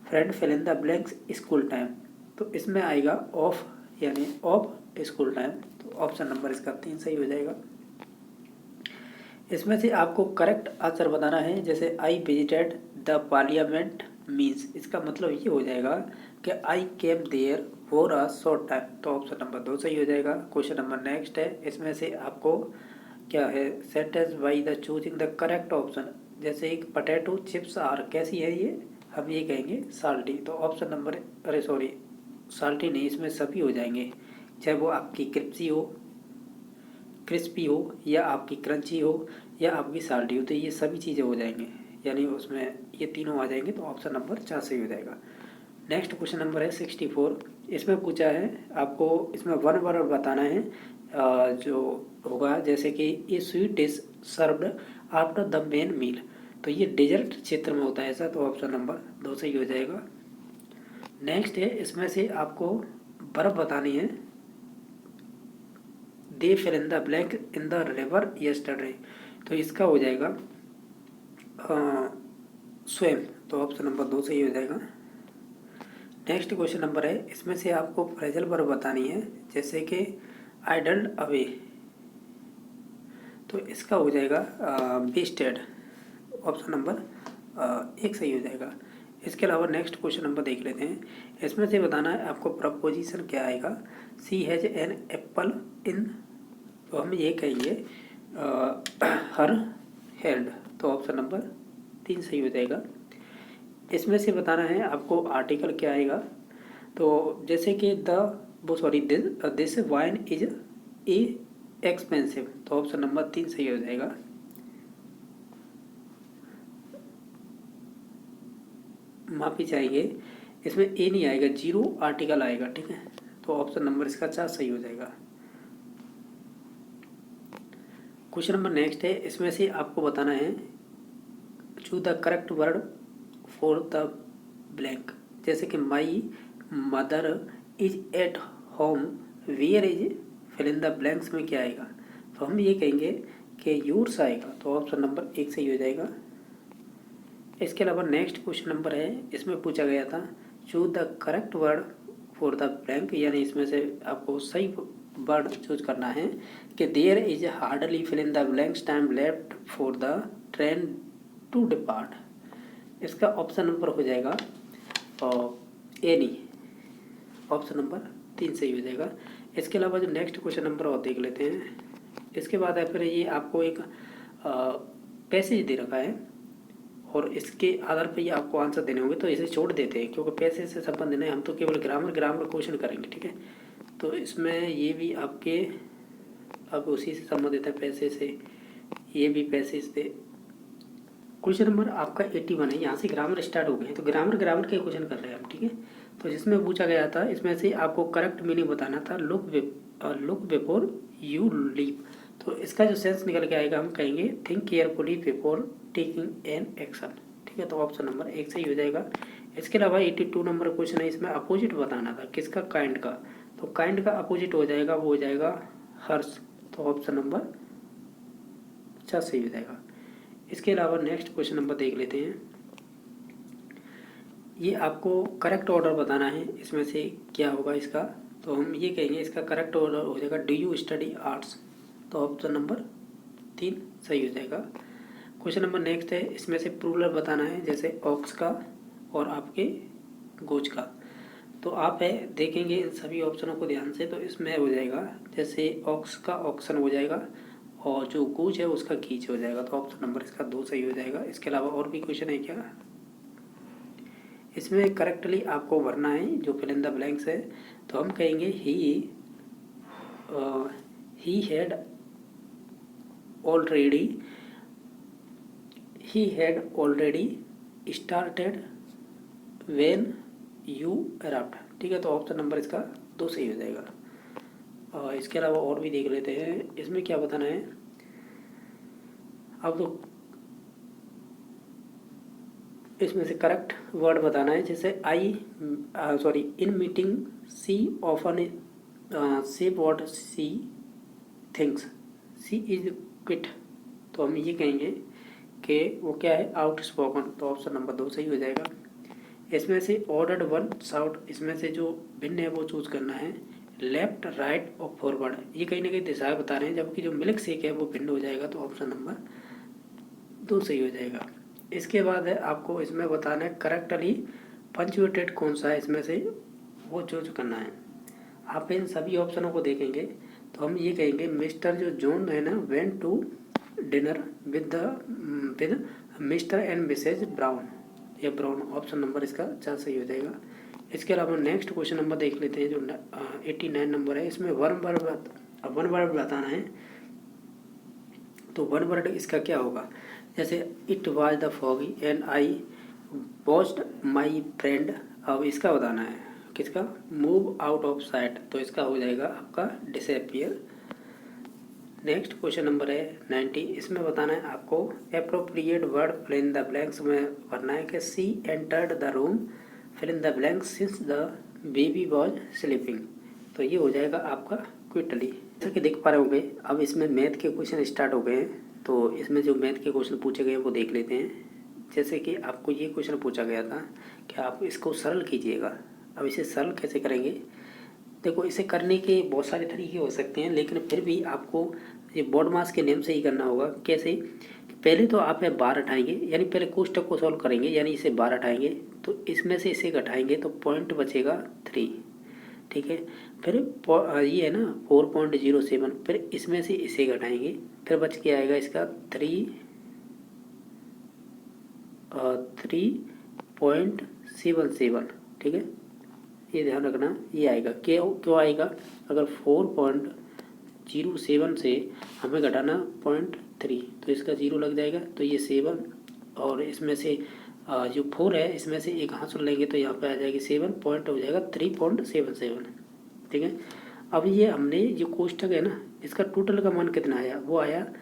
friend fill in the blanks school time. तो इसमें आएगा ऑफ, यानी ऑफ स्कूल टाइम। तो ऑप्शन नंबर इसका 3 सही हो जाएगा। इसमें से आपको करेक्ट आंसर बताना है। जैसे I visited the parliament means, इसका मतलब ये हो जाएगा कि I came there for a short time. तो ऑप्शन नंबर 2 सही हो जाएगा। क्वेश्चन नंबर नेक्स्ट है, इसमें से आपको क्या है, sentence by the choosing the correct option. जैसे एक पटेटो चिप्स आर कैसी है ये, हम ये कहेंगे साल्टी। तो ऑप्शन नंबर, अरे सॉरी साल्टी नहीं, इसमें सभी हो जाएंगे, चाहे वो आपकी क्रिप्सी हो, क्रिस्पी हो या आपकी क्रंची हो या आपकी साल्टी हो, तो ये सभी चीज़ें हो जाएंगे, यानी उसमें ये तीनों आ जाएंगे, तो ऑप्शन नंबर 4 सही हो जाएगा। नेक्स्ट क्वेश्चन नंबर है 64। इसमें पूछा है आपको, इसमें वन वर्ड बताना है जो होगा, जैसे कि ये sweet dish served after the main meal, तो ये डेजर्ट क्षेत्र में होता है ऐसा, तो ऑप्शन नंबर 2 सही हो जाएगा। नेक्स्ट है, इसमें से आपको बर्फ बतानी है, they fill in the blank in the river yesterday, तो इसका हो जाएगा स्वयं, तो ऑप्शन नंबर 2 सही हो जाएगा। नेक्स्ट क्वेश्चन नंबर है, इसमें से आपको फ्रेजल वर्ब बतानी है, जैसे कि आई डल्ड अवे, तो इसका हो जाएगा बेस्टेड, ऑप्शन नंबर 1 सही हो जाएगा। इसके अलावा नेक्स्ट क्वेश्चन नंबर देख लेते हैं। इसमें से बताना है आपको प्रपोजिशन क्या आएगा, सी हैज एन एप्पल इन, तो हम ये कहेंगे हर हेल्ड, तो ऑप्शन नंबर 3 सही हो जाएगा। इसमें से बताना है आपको आर्टिकल क्या आएगा, तो जैसे कि this wine is a expensive, तो ऑप्शन नंबर 3 सही हो जाएगा। माफी चाहिए, इसमें ए नहीं आएगा, 0 आर्टिकल आएगा, ठीक है, तो ऑप्शन नंबर इसका 4 सही हो जाएगा। क्वेश्चन नंबर नेक्स्ट है, इसमें से आपको बताना है choose the correct word for the blank, जैसे कि my mother is at home where is fill in the blanks में क्या आएगा, तो हम ये कहेंगे कि यूर्स आएगा, तो ऑप्शन नंबर 1 सही हो जाएगा। इसके अलावा नेक्स्ट क्वेश्चन नंबर है, इसमें पूछा गया था choose the correct word for the blank, यानी इसमें से आपको सही वर्ड चूज करना है कि there is hardly fill in the blanks time left for the train to depart, इसका ऑप्शन नंबर हो जाएगा एनी, ऑप्शन नंबर 3 सही हो जाएगा। इसके अलावा जो नेक्स्ट क्वेश्चन नंबर और देख लेते हैं। इसके बाद है फिर ये आपको एक पैसेज दे रखा है और इसके आधार पर ये आपको आंसर देने होंगे, तो इसे छोड़ देते हैं क्योंकि पैसे से संबंध नहीं, हम तो केवल ग्रामर क्वेश्चन करेंगे, ठीक है। तो इसमें ये भी आपके अब उसी से संबंधित है, पैसे से, ये भी पैसे से। क्वेश्चन नंबर आपका 81 है, यहाँ से ग्रामर स्टार्ट हो गए, तो ग्रामर के क्वेश्चन कर रहे हैं हम, ठीक है। तो जिसमें पूछा गया था, इसमें से आपको करेक्ट मीनिंग बताना था लुक बिफोर यू लीव, तो इसका जो सेंस निकल के आएगा, हम कहेंगे think carefully before taking an action, ठीक है, तो ऑप्शन नंबर 1 सही हो जाएगा। इसके अलावा 82 नंबर क्वेश्चन है, इसमें अपोजिट बताना था किसका, काइंड का, तो काइंड का अपोजिट हो जाएगा, वो हो जाएगा हर्ष, तो ऑप्शन नंबर 50 सही हो जाएगा। इसके अलावा नेक्स्ट क्वेश्चन नंबर देख लेते हैं। ये आपको करेक्ट ऑर्डर बताना है, इसमें से क्या होगा इसका, तो हम ये कहेंगे इसका करेक्ट ऑर्डर हो जाएगा डू यू स्टडी आर्ट्स, तो ऑप्शन नंबर 3 सही हो जाएगा। क्वेश्चन नंबर नेक्स्ट है, इसमें से प्लूरल बताना है, जैसे ऑक्स का और आपके गोज का, तो आप है देखेंगे इन सभी ऑप्शनों को ध्यान से, तो इसमें हो जाएगा जैसे ऑक्स का ऑक्सन हो जाएगा और जो गूज है उसका गीज हो जाएगा, तो ऑप्शन नंबर इसका 2 सही हो जाएगा। इसके अलावा और भी क्वेश्चन है क्या, इसमें करेक्टली आपको भरना है जो फिल इन द ब्लैंक्स है, तो हम कहेंगे he had already started when you arrived, ठीक है, तो ऑप्शन नंबर इसका 2 सही हो जाएगा। इसके अलावा और भी देख लेते हैं, इसमें क्या बताना है, अब तो इसमें से करेक्ट वर्ड बताना है, जैसे in meeting she often says what she thinks she is quiet, तो हम ये कहेंगे कि वो क्या है, आउट स्पोकन, तो ऑप्शन नंबर 2 सही हो जाएगा। इसमें से ऑर्डर्ड वन साउट, इसमें से जो भिन्न है वो चूज करना है, लेफ्ट राइट और फॉरवर्ड, ये कहीं ना कहीं दिशाएं बता रहे हैं, जबकि जो मिल्क शेक है वो भिन्न हो जाएगा, तो ऑप्शन नंबर 2 सही हो जाएगा। इसके बाद है आपको इसमें बताना है करेक्टली पंचुएटेड कौन सा है, इसमें से वो चूज करना है। आप इन सभी ऑप्शनों को देखेंगे तो हम ये कहेंगे मिस्टर जो जॉन है ना went to dinner with Mr and Mrs Brown, या ब्राउन, ऑप्शन नंबर इसका 4 सही हो जाएगा। इसके अलावा नेक्स्ट क्वेश्चन नंबर देख लेते हैं जो 89 नंबर है, इसमें वन वर्ड बताना है, तो वन वर्ड इसका क्या होगा, जैसे it was the foggy and I watched my friend. अब इसका बताना है किसका, मूव आउट ऑफ साइट, तो इसका हो जाएगा आपका डिसअपियर। नेक्स्ट क्वेश्चन नंबर है 90, इसमें बताना है आपको appropriate word fill in the blanks में भरना है कि she entered the room fill in the blanks since the baby was sleeping. तो ये हो जाएगा आपका क्विकली। जैसा कि देख पा रहे होंगे अब इसमें मैथ के क्वेश्चन स्टार्ट हो गए हैं। तो इसमें जो मैथ के क्वेश्चन पूछे गए हैं वो देख लेते हैं। जैसे कि आपको ये क्वेश्चन पूछा गया था कि आप इसको सरल कीजिएगा। अब इसे सरल कैसे करेंगे, देखो इसे करने के बहुत सारे तरीके हो सकते हैं, लेकिन फिर भी आपको ये बोर्ड मास के नियम से ही करना होगा। कैसे, पहले तो आप बार हटाएंगे, यानी पहले कोष्टक को सॉल्व करेंगे, यानी इसे बार हटाएंगे तो इसमें से इसे घटाएंगे तो पॉइंट बचेगा 3, ठीक है। फिर ये है ना 4.07, फिर इसमें से इसे घटाएंगे, फिर बच के आएगा इसका 3.77, ठीक है। ये ध्यान रखना, ये आएगा क्यों आएगा, अगर 4.07 से हमें घटाना 0.3 तो इसका 0 लग जाएगा, तो ये 7 और इसमें से जो 4 है इसमें से एक हाथ लेंगे तो यहाँ पे आ जाएगी 7 पॉइंट हो जाएगा 3.77, ठीक है। अब ये हमने जो कोष्टक है ना इसका टोटल का मान कितना आया, वो आया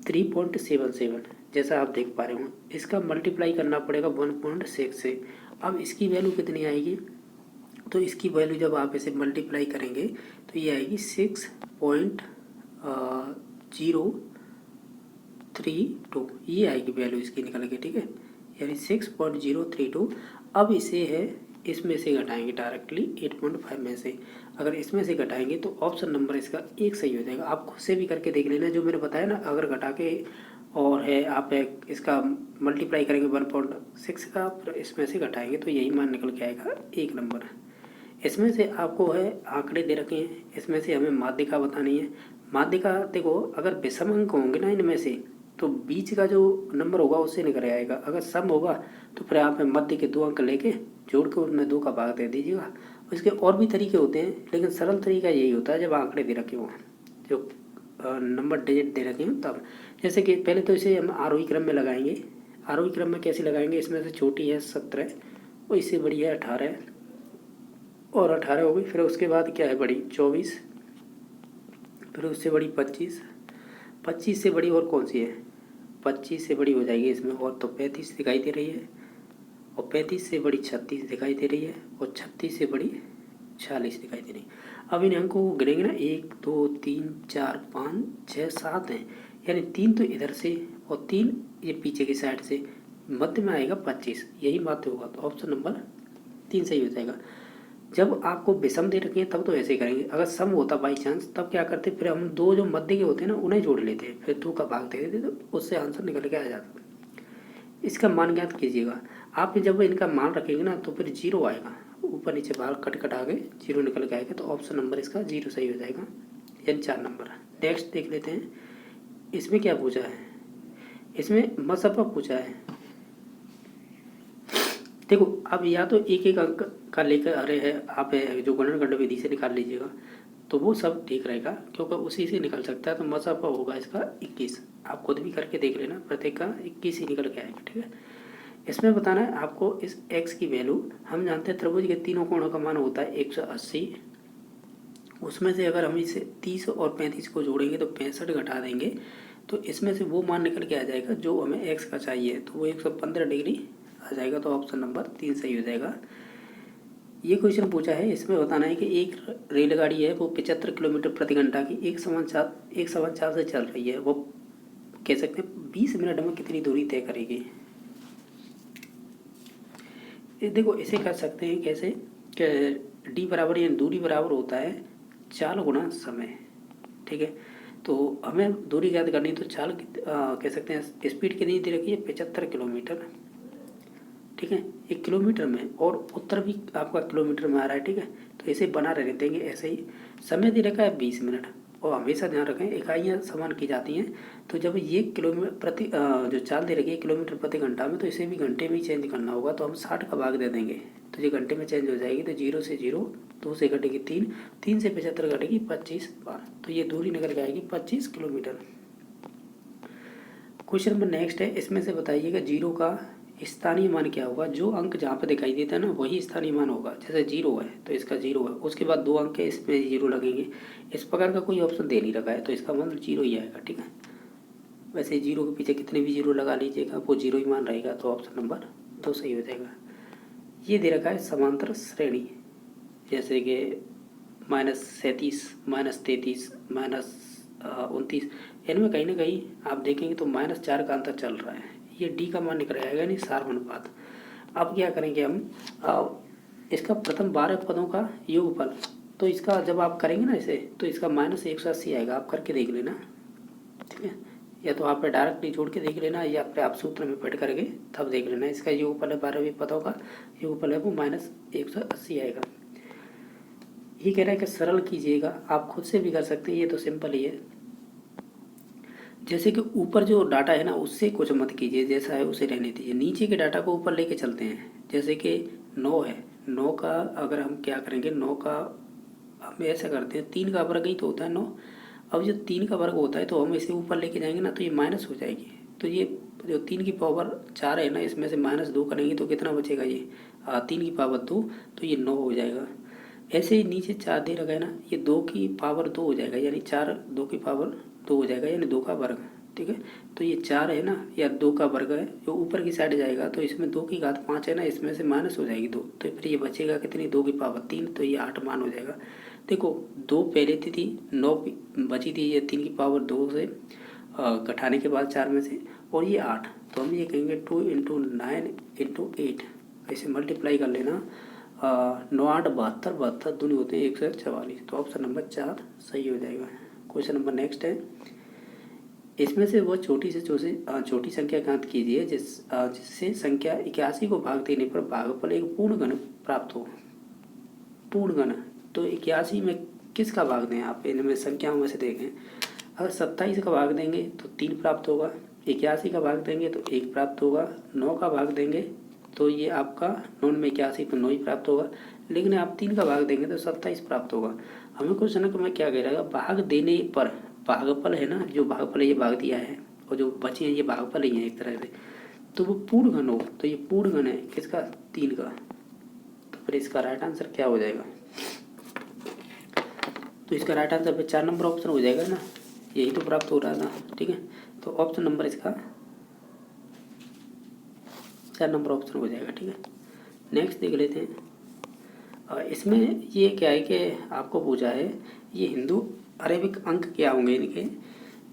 3.77, जैसा आप देख पा रहे हो। इसका मल्टीप्लाई करना पड़ेगा 1.6 से। अब इसकी वैल्यू कितनी आएगी, तो इसकी वैल्यू जब आप इसे मल्टीप्लाई करेंगे तो ये आएगी 6.032, ये आएगी वैल्यू इसकी निकल के, ठीक है, यानी 6.032। अब इसे है इसमें से घटाएंगे डायरेक्टली 8.5 में से, अगर इसमें से घटाएंगे तो ऑप्शन नंबर इसका 1 सही हो जाएगा। आप खुद से भी करके देख लेना, जो मैंने बताया ना, अगर घटा के और है आप इसका मल्टीप्लाई करेंगे 1.6 का, फिर इसमें से घटाएंगे तो यही मान निकल के आएगा 1 नंबर। इसमें से आपको है आंकड़े दे रखे हैं, इसमें से हमें माध्यिका बतानी है। माध्यिका देखो अगर विषम अंक होंगे ना इनमें से तो बीच का जो नंबर होगा उससे निकल आएगा, अगर सम होगा तो फिर आप मध्य के 2 अंक लेके जोड़ के उनमें 2 का भाग दे दीजिएगा। इसके और भी तरीके होते हैं, लेकिन सरल तरीका यही होता है जब आंकड़े दे रखे हों, जो नंबर डिजिट दे रखे हैं तब। जैसे कि पहले तो इसे हम आरोही क्रम में लगाएंगे। आरोही क्रम में कैसे लगाएंगे, इसमें से छोटी है 17 और इससे बड़ी है 18 और 18 हो गई, फिर उसके बाद क्या है बड़ी 24, फिर उससे बड़ी 25, 25 से बड़ी और कौन सी है, 25 से बड़ी हो जाएगी इसमें और तो 35 दिखाई दे रही है, और 35 से बड़ी 36 दिखाई दे रही है, और 36 से बड़ी 46 दिखाई दे रही है। अब इन अंकों को गिनेंगे ना, 1 2 3 4 5 6 7 हैं, यानी 3 तो इधर से और 3 ये पीछे की साइड से, मध्य में आएगा 25, यही माध्य होगा, तो ऑप्शन नंबर 3 सही हो जाएगा। जब आपको विषम दे रखे हैं तब तो ऐसे ही करेंगे, अगर सम होता बाई चांस तब क्या करते, फिर हम 2 जो मध्य के होते हैं ना उन्हें जोड़ लेते हैं, फिर 2 का भाग दे देते तो उससे आंसर निकल के आ जाता। इसका मान ज्ञात कीजिएगा। आप जब इनका मान रखेंगे ना तो फिर 0 आएगा, ऊपर नीचे बाहर कट आगे 0 निकल के आएगा, तो ऑप्शन नंबर इसका 0 सही हो जाएगा, यानी 4 नंबर। नेक्स्ट देख लेते हैं, इसमें क्या पूछा है, इसमें मसफा पूछा है। देखो अब या तो एक एक अंक का लेकर अरे है आप जो गणन विधि से निकाल लीजिएगा तो वो सब ठीक रहेगा, क्योंकि उसी से निकल सकता है। तो मसफा होगा इसका 21, आप खुद भी करके देख लेना, प्रत्येक का 21 ही निकल के आएगा, ठीक है। इसमें बताना है आपको इस x की वैल्यू, हम जानते हैं त्रिभुज के तीनों कोणों का मान होता है 180, उसमें से अगर हम इसे 30 और 35 को जोड़ेंगे तो 65 घटा देंगे तो इसमें से वो मान निकल के आ जाएगा जो हमें x का चाहिए, तो वो 115 डिग्री आ जाएगा, तो ऑप्शन नंबर 3 सही हो जाएगा। ये क्वेश्चन पूछा है, इसमें बताना है कि एक रेलगाड़ी है वो 75 किलोमीटर प्रति घंटा की एक समान चाल से चल रही है, वो कह सकते हैं 20 मिनट में कितनी दूरी तय करेगी। देखो इसे कर सकते हैं कैसे कि डी बराबर यानी दूरी बराबर होता है चाल गुणा समय, ठीक है। तो हमें दूरी ज्ञात करनी तो चाल कह सकते हैं स्पीड कितनी दे रखी है 75 किलोमीटर, ठीक है, 1 किलोमीटर में, और उत्तर भी आपका किलोमीटर में आ रहा है, ठीक है। तो ऐसे बना रहने देंगे, ऐसे ही समय दे रखा है 20 मिनट, और हमेशा ध्यान रखें इकाइयाँ समान की जाती हैं। तो जब ये किलोमीटर प्रति जो चाल दे रखी है किलोमीटर प्रति घंटा में, तो इसे भी घंटे में ही चेंज करना होगा, तो हम 60 का भाग दे देंगे तो ये घंटे में चेंज हो जाएगी। तो 0 से 0, 2 से घटेगी 3, 3 से 75 घटेगी 25 बार, तो ये दूरी निकल के आएगी 25 किलोमीटर। क्वेश्चन नंबर नेक्स्ट है, इसमें से बताइएगा जीरो का स्थानीय मान क्या होगा। जो अंक जहाँ पे दिखाई देता है ना वही स्थानीय मान होगा। जैसे जीरो है तो इसका जीरो है, उसके बाद 2 अंक है इसमें जीरो लगेंगे। इस प्रकार का कोई ऑप्शन दे नहीं रखा है तो इसका मतलब जीरो ही आएगा। ठीक है, वैसे जीरो के पीछे कितने भी जीरो लगा लीजिएगा वो जीरो ही मान रहेगा, तो ऑप्शन नंबर 2 सही हो जाएगा। ये दे रखा है समांतर श्रेणी, जैसे कि -37, -33, -29, इनमें कहीं ना कहीं आप देखेंगे तो -4 का अंतर चल रहा है। ये डी का मान निकल आएगा, नहीं सार अनुपात। अब क्या करेंगे हम, इसका प्रथम 12 पदों का योगफल, तो इसका जब आप करेंगे ना इसे, तो इसका -180 आएगा। आप करके देख लेना, ठीक है, या तो आप डायरेक्टली जोड़ के देख लेना या फिर आप सूत्र में पढ़ करके तब देख लेना। इसका योगफल है 12वें पदों का योगफल है वो -180 आएगा। ये कह रहा है कि सरल कीजिएगा, आप खुद से भी कर सकते हैं, ये तो सिंपल ही है। जैसे कि ऊपर जो डाटा है ना उससे कुछ मत कीजिए, जैसा है उसे रहने दीजिए। नीचे के डाटा को ऊपर लेके चलते हैं। जैसे कि 9 है, 9 का अगर हम क्या करेंगे, 9 का हम ऐसा करते हैं, 3 का वर्ग ही तो होता है 9। अब जो 3 का वर्ग होता है तो हम इसे ऊपर लेके जाएंगे ना तो ये माइनस हो जाएगी। तो ये जो 3 की पावर 4 है ना, इसमें से -2 करेंगे तो कितना बचेगा, ये 3 की पावर 2, तो ये 9 हो जाएगा। ऐसे ही नीचे 4 दे रखा है ना, ये 2 की पावर 2 हो जाएगा, यानी 4 2 की पावर 2 हो जाएगा, यानी 2 का वर्ग। ठीक है, तो ये 4 है ना, या 2 का वर्ग है, जो ऊपर की साइड जाएगा तो इसमें 2 की घात 5 है ना, इसमें से माइनस हो जाएगी 2, तो फिर ये बचेगा कितनी, 2 की पावर 3, तो ये 8 मान हो जाएगा। देखो 2 पहले थी 9 बची थी, ये 3 की पावर 2 से घटाने के बाद 4 में से, और ये 8, तो हम ये कहेंगे 2 × 9 × 8, ऐसे मल्टीप्लाई कर लेना। 9 8 72, 72 दूनी होते हैं 144, तो ऑप्शन नंबर 4 सही हो जाएगा। क्वेश्चन नंबर नेक्स्ट है, इसमें से वो छोटी से छोटी संख्या ज्ञात कीजिए जिससे संख्या 81 को भाग देने पर भागफल एक पूर्ण घन प्राप्त हो। पूर्ण घन, तो 81 में किसका भाग दें आप, इनमें संख्याओं में से देखें। अगर 27 का भाग देंगे तो 3 प्राप्त होगा, 81 का भाग देंगे तो 1 प्राप्त होगा, 9 का भाग देंगे तो ये आपका 9 में 81 तो 9 ही प्राप्त होगा, लेकिन आप 3 का भाग देंगे तो 27 प्राप्त होगा। हमें क्वेश्चन में क्या कह रहा है, भाग देने पर भागफल है ना, जो भागफल है ये भाग दिया है और जो बचे हैं ये भागफल ही है एक तरह से, तो वो पूर्ण घन हो, तो ये पूर्ण घन है किसका, 3 का, तो फिर इसका राइट आंसर क्या हो जाएगा, तो इसका राइट आंसर फिर 4 नंबर ऑप्शन हो जाएगा ना, यही तो प्राप्त हो रहा था। ठीक है, तो ऑप्शन नंबर इसका 4 नंबर ऑप्शन हो जाएगा। ठीक है, नेक्स्ट देख लेते हैं। इसमें ये क्या है कि आपको पूछा है ये हिंदू अरेबिक अंक क्या होंगे इनके,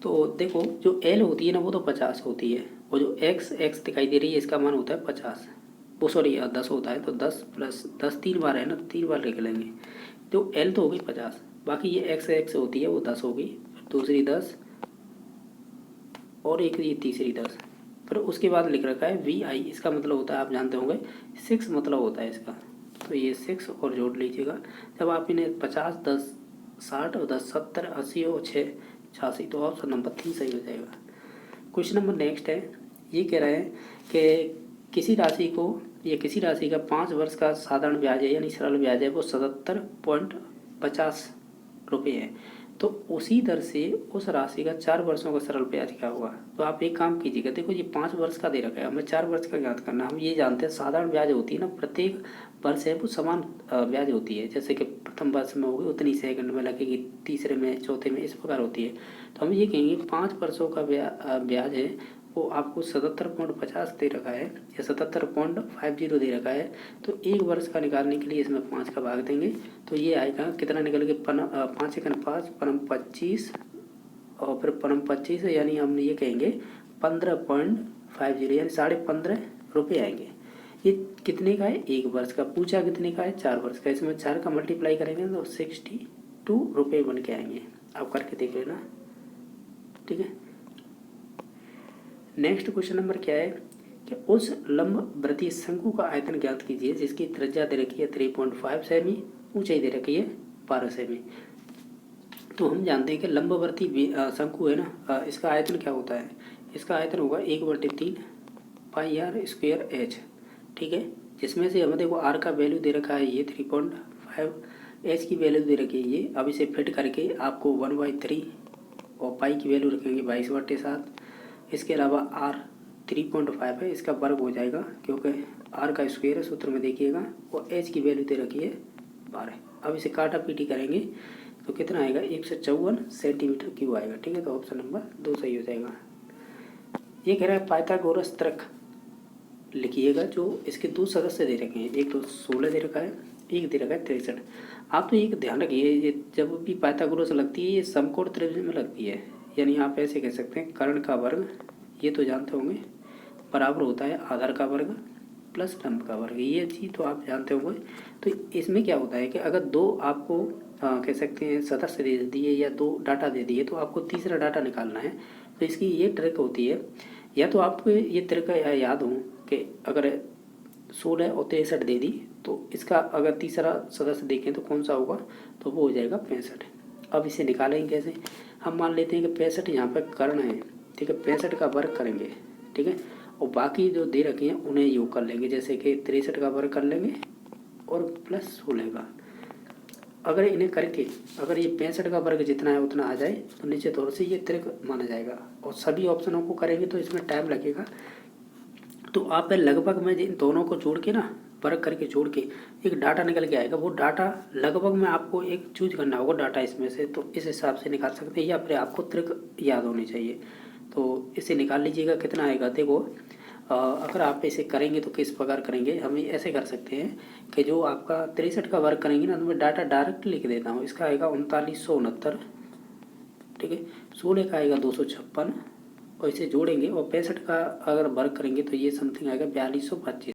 तो देखो जो एल होती है ना वो तो 50 होती है, और जो एक्स दिखाई दे रही है इसका मान होता है 50, वो सॉरी 10 होता है, तो 10 + 10 3 बार है ना, 3 बार लिख लेंगे, तो एल तो हो गई 50, बाकी ये एक्स होती है वो 10 होगी, दूसरी 10 और एक ये तीसरी 10, फिर उसके बाद लिख रखा है VI, इसका मतलब होता है आप जानते होंगे 6 मतलब होता है इसका, तो ये 6 और जोड़ लीजिएगा। जब आप इन्हें 50 10 60 और 10 70 80 और 6 86, तो ऑप्शन नंबर 3 सही हो जाएगा। क्वेश्चन नंबर नेक्स्ट है, ये कह रहा है कि किसी राशि का 5 वर्ष का साधारण ब्याज है यानी सरल ब्याज है वो 77.50 रुपये है, तो उसी दर से उस राशि का 4 वर्षों का सरल ब्याज क्या होगा। तो आप एक काम कीजिएगा, देखो ये 5 वर्ष का दे रखा है, हमें 4 वर्ष का ज्ञात करना। हम ये जानते हैं साधारण ब्याज होती है ना, प्रत्येक वर्ष है वो समान ब्याज होती है, जैसे कि प्रथम वर्ष में होगी उतनी सेकंड में लगेगी, तीसरे में चौथे में इस प्रकार होती है। तो हम ये कहेंगे 5 वर्षों का ब्याज है वो आपको 77.50 दे रखा है या 77.50 दे रखा है, तो एक वर्ष का निकालने के लिए इसमें 5 का भाग देंगे, तो ये आएगा कितना निकल के 5 × 5 परम 25 और फिर परम 25, यानी हम ये कहेंगे 15.50 यानी 15.5 रुपये आएंगे। ये कितने का है, एक वर्ष का, पूछा कितने का है, 4 वर्ष का, इसमें 4 का मल्टीप्लाई करेंगे तो 62 रुपये बन के आएंगे। आप करके देख लेना। ठीक है, नेक्स्ट क्वेश्चन नंबर क्या है कि उस लंब वृत्तीय शंकु का आयतन ज्ञात कीजिए जिसकी त्रिज्या दे रखी है 3.5 सेमी, ऊंचाई दे रखी है 12 सेमी। तो हम जानते हैं कि लंबवर्ती शंकु है ना, इसका आयतन क्या होता है, इसका आयतन होगा 1/3 πr²h। ठीक है, जिसमें से हमें देखो r का वैल्यू दे रखा है ये 3.5, h की वैल्यू दे रखी है ये। अब इसे फिट करके आपको 1/3 और पाई की वैल्यू रखेंगे 22/7, इसके अलावा r 3.5 है, इसका वर्ग हो जाएगा क्योंकि r का स्क्वायर है सूत्र में देखिएगा, और h की वैल्यू दे रखी है 12। अब इसे काटा पीटी करेंगे तो कितना आएगा, 154 सेंटीमीटर क्यूब आएगा। ठीक है, तो ऑप्शन नंबर 2 सही हो जाएगा। ये कह रहा है पाइथागोरस तर्क लिखिएगा जो इसके दो सदस्य दे रखे हैं, एक तो 16 दे रखा है, एक दे रखा है 63। आप तो एक ध्यान रखिए, ये जब भी पाइथागोरस लगती है ये समकोण त्रिभुज में लगती है, यानी आप ऐसे कह सकते हैं कर्ण का वर्ग, ये तो जानते होंगे, बराबर होता है आधार का वर्ग प्लस लंब का वर्ग, ये चीज़ तो आप जानते होंगे। तो इसमें क्या होता है कि अगर दो आपको कह सकते हैं सदस्य दे दिए या दो डाटा दे दिए तो आपको तीसरा डाटा निकालना है। तो इसकी ये ट्रिक होती है, या तो आपको ये ट्रिक याद हो कि अगर 16 और 63 दे दी तो इसका अगर तीसरा सदस्य देखें तो कौन सा होगा, तो वो हो जाएगा 65। अब इसे निकालेंगे कैसे, हम मान लेते हैं कि 65 यहाँ पर कर्ण है, ठीक है, 65 का वर्ग करेंगे, ठीक है, और बाकी जो दे रखे हैं उन्हें योग कर लेंगे, जैसे कि 63 का वर्ग कर लेंगे और प्लस 16 का। अगर इन्हें करके अगर ये 65 का वर्ग जितना है उतना आ जाए तो निश्चित तौर से ये त्रिक माना जाएगा। और सभी ऑप्शनों को करेंगे तो इसमें टाइम लगेगा, तो आप लगभग में इन दोनों को जोड़ के ना, वर्ग करके जोड़ के एक डाटा निकल के आएगा। वो डाटा लगभग में आपको एक चूज करना होगा डाटा इसमें से, तो इस हिसाब से निकाल सकते हैं, या फिर आपको त्रिक याद होनी चाहिए। तो इसे निकाल लीजिएगा, कितना आएगा देखो। अगर आप इसे करेंगे तो किस प्रकार करेंगे, हम ऐसे कर सकते हैं कि जो आपका 63 का वर्ग करेंगे ना, तो मैं डाटा डायरेक्ट लिख देता हूँ। इसका आएगा 3969, ठीक है, 16 का आएगा 256, और इसे जोड़ेंगे और 65 का अगर वर्ग करेंगे तो ये समथिंग आएगा 4225।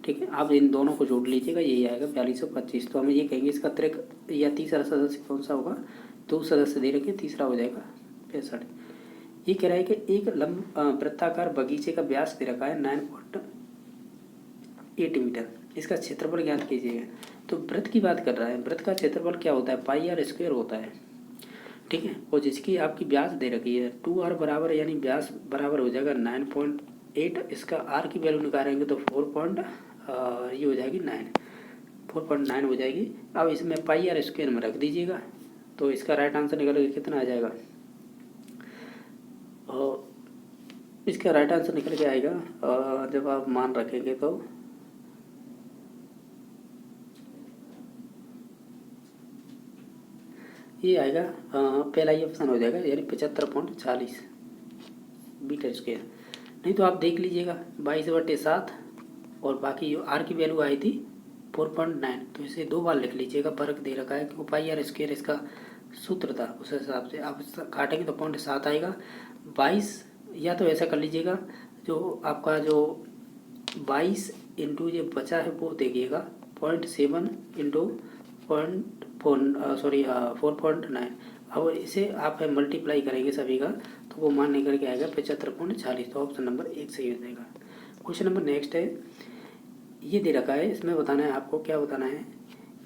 ठीक है, आप इन दोनों को जोड़ लीजिएगा, यही आएगा 4225। तो हम ये कहेंगे इसका त्रिक या तीसरा सदस्य कौन सा होगा, दो सदस्य दे रखे, तीसरा हो जाएगा 65। ये कह रहा है कि एक वृत्ताकार बगीचे का व्यास दे रखा है 9.8 मीटर, इसका क्षेत्रफल ज्ञात कीजिएगा। तो वृत्त की बात कर रहा है, वृत्त का क्षेत्रफल क्या होता है, पाई आर स्क्वायर होता है, ठीक है, और जिसकी आपकी व्यास दे रखी है 2r बराबर, यानी व्यास बराबर हो जाएगा 9.8, इसका r की वैल्यू निकालेंगे तो 4 ये हो जाएगी 4.9 हो जाएगी। अब इसमें पाई आर स्क्वायर में रख दीजिएगा, तो इसका राइट आंसर निकल के कितना आ जाएगा, इसका राइट आंसर निकल के आएगा जब आप मान रखेंगे तो ये आएगा पहला ही ऑप्शन हो जाएगा, यानी 75.40 मीटर स्क्वायर। नहीं तो आप देख लीजिएगा 22/7, और बाकी जो आर की वैल्यू आई थी 4.9, तो इसे 2 बार लिख लीजिएगा, वर्ग दे रखा है क्योंकि पाई आर स्क्वायर इसका सूत्र था, उस हिसाब से आप काटेंगे तो 0.7 आएगा। 22, या तो ऐसा कर लीजिएगा, जो आपका जो 22 इंटू ये बचा है वो देखिएगा 0.7 इंटू 4.9। अब इसे आप मल्टीप्लाई करेंगे सभी का तो वो मान निकल के आएगा 75.40। तो ऑप्शन नंबर 1 सही हो जाएगा। क्वेश्चन नंबर नेक्स्ट है, ये दे रखा है, इसमें बताना है आपको, क्या बताना है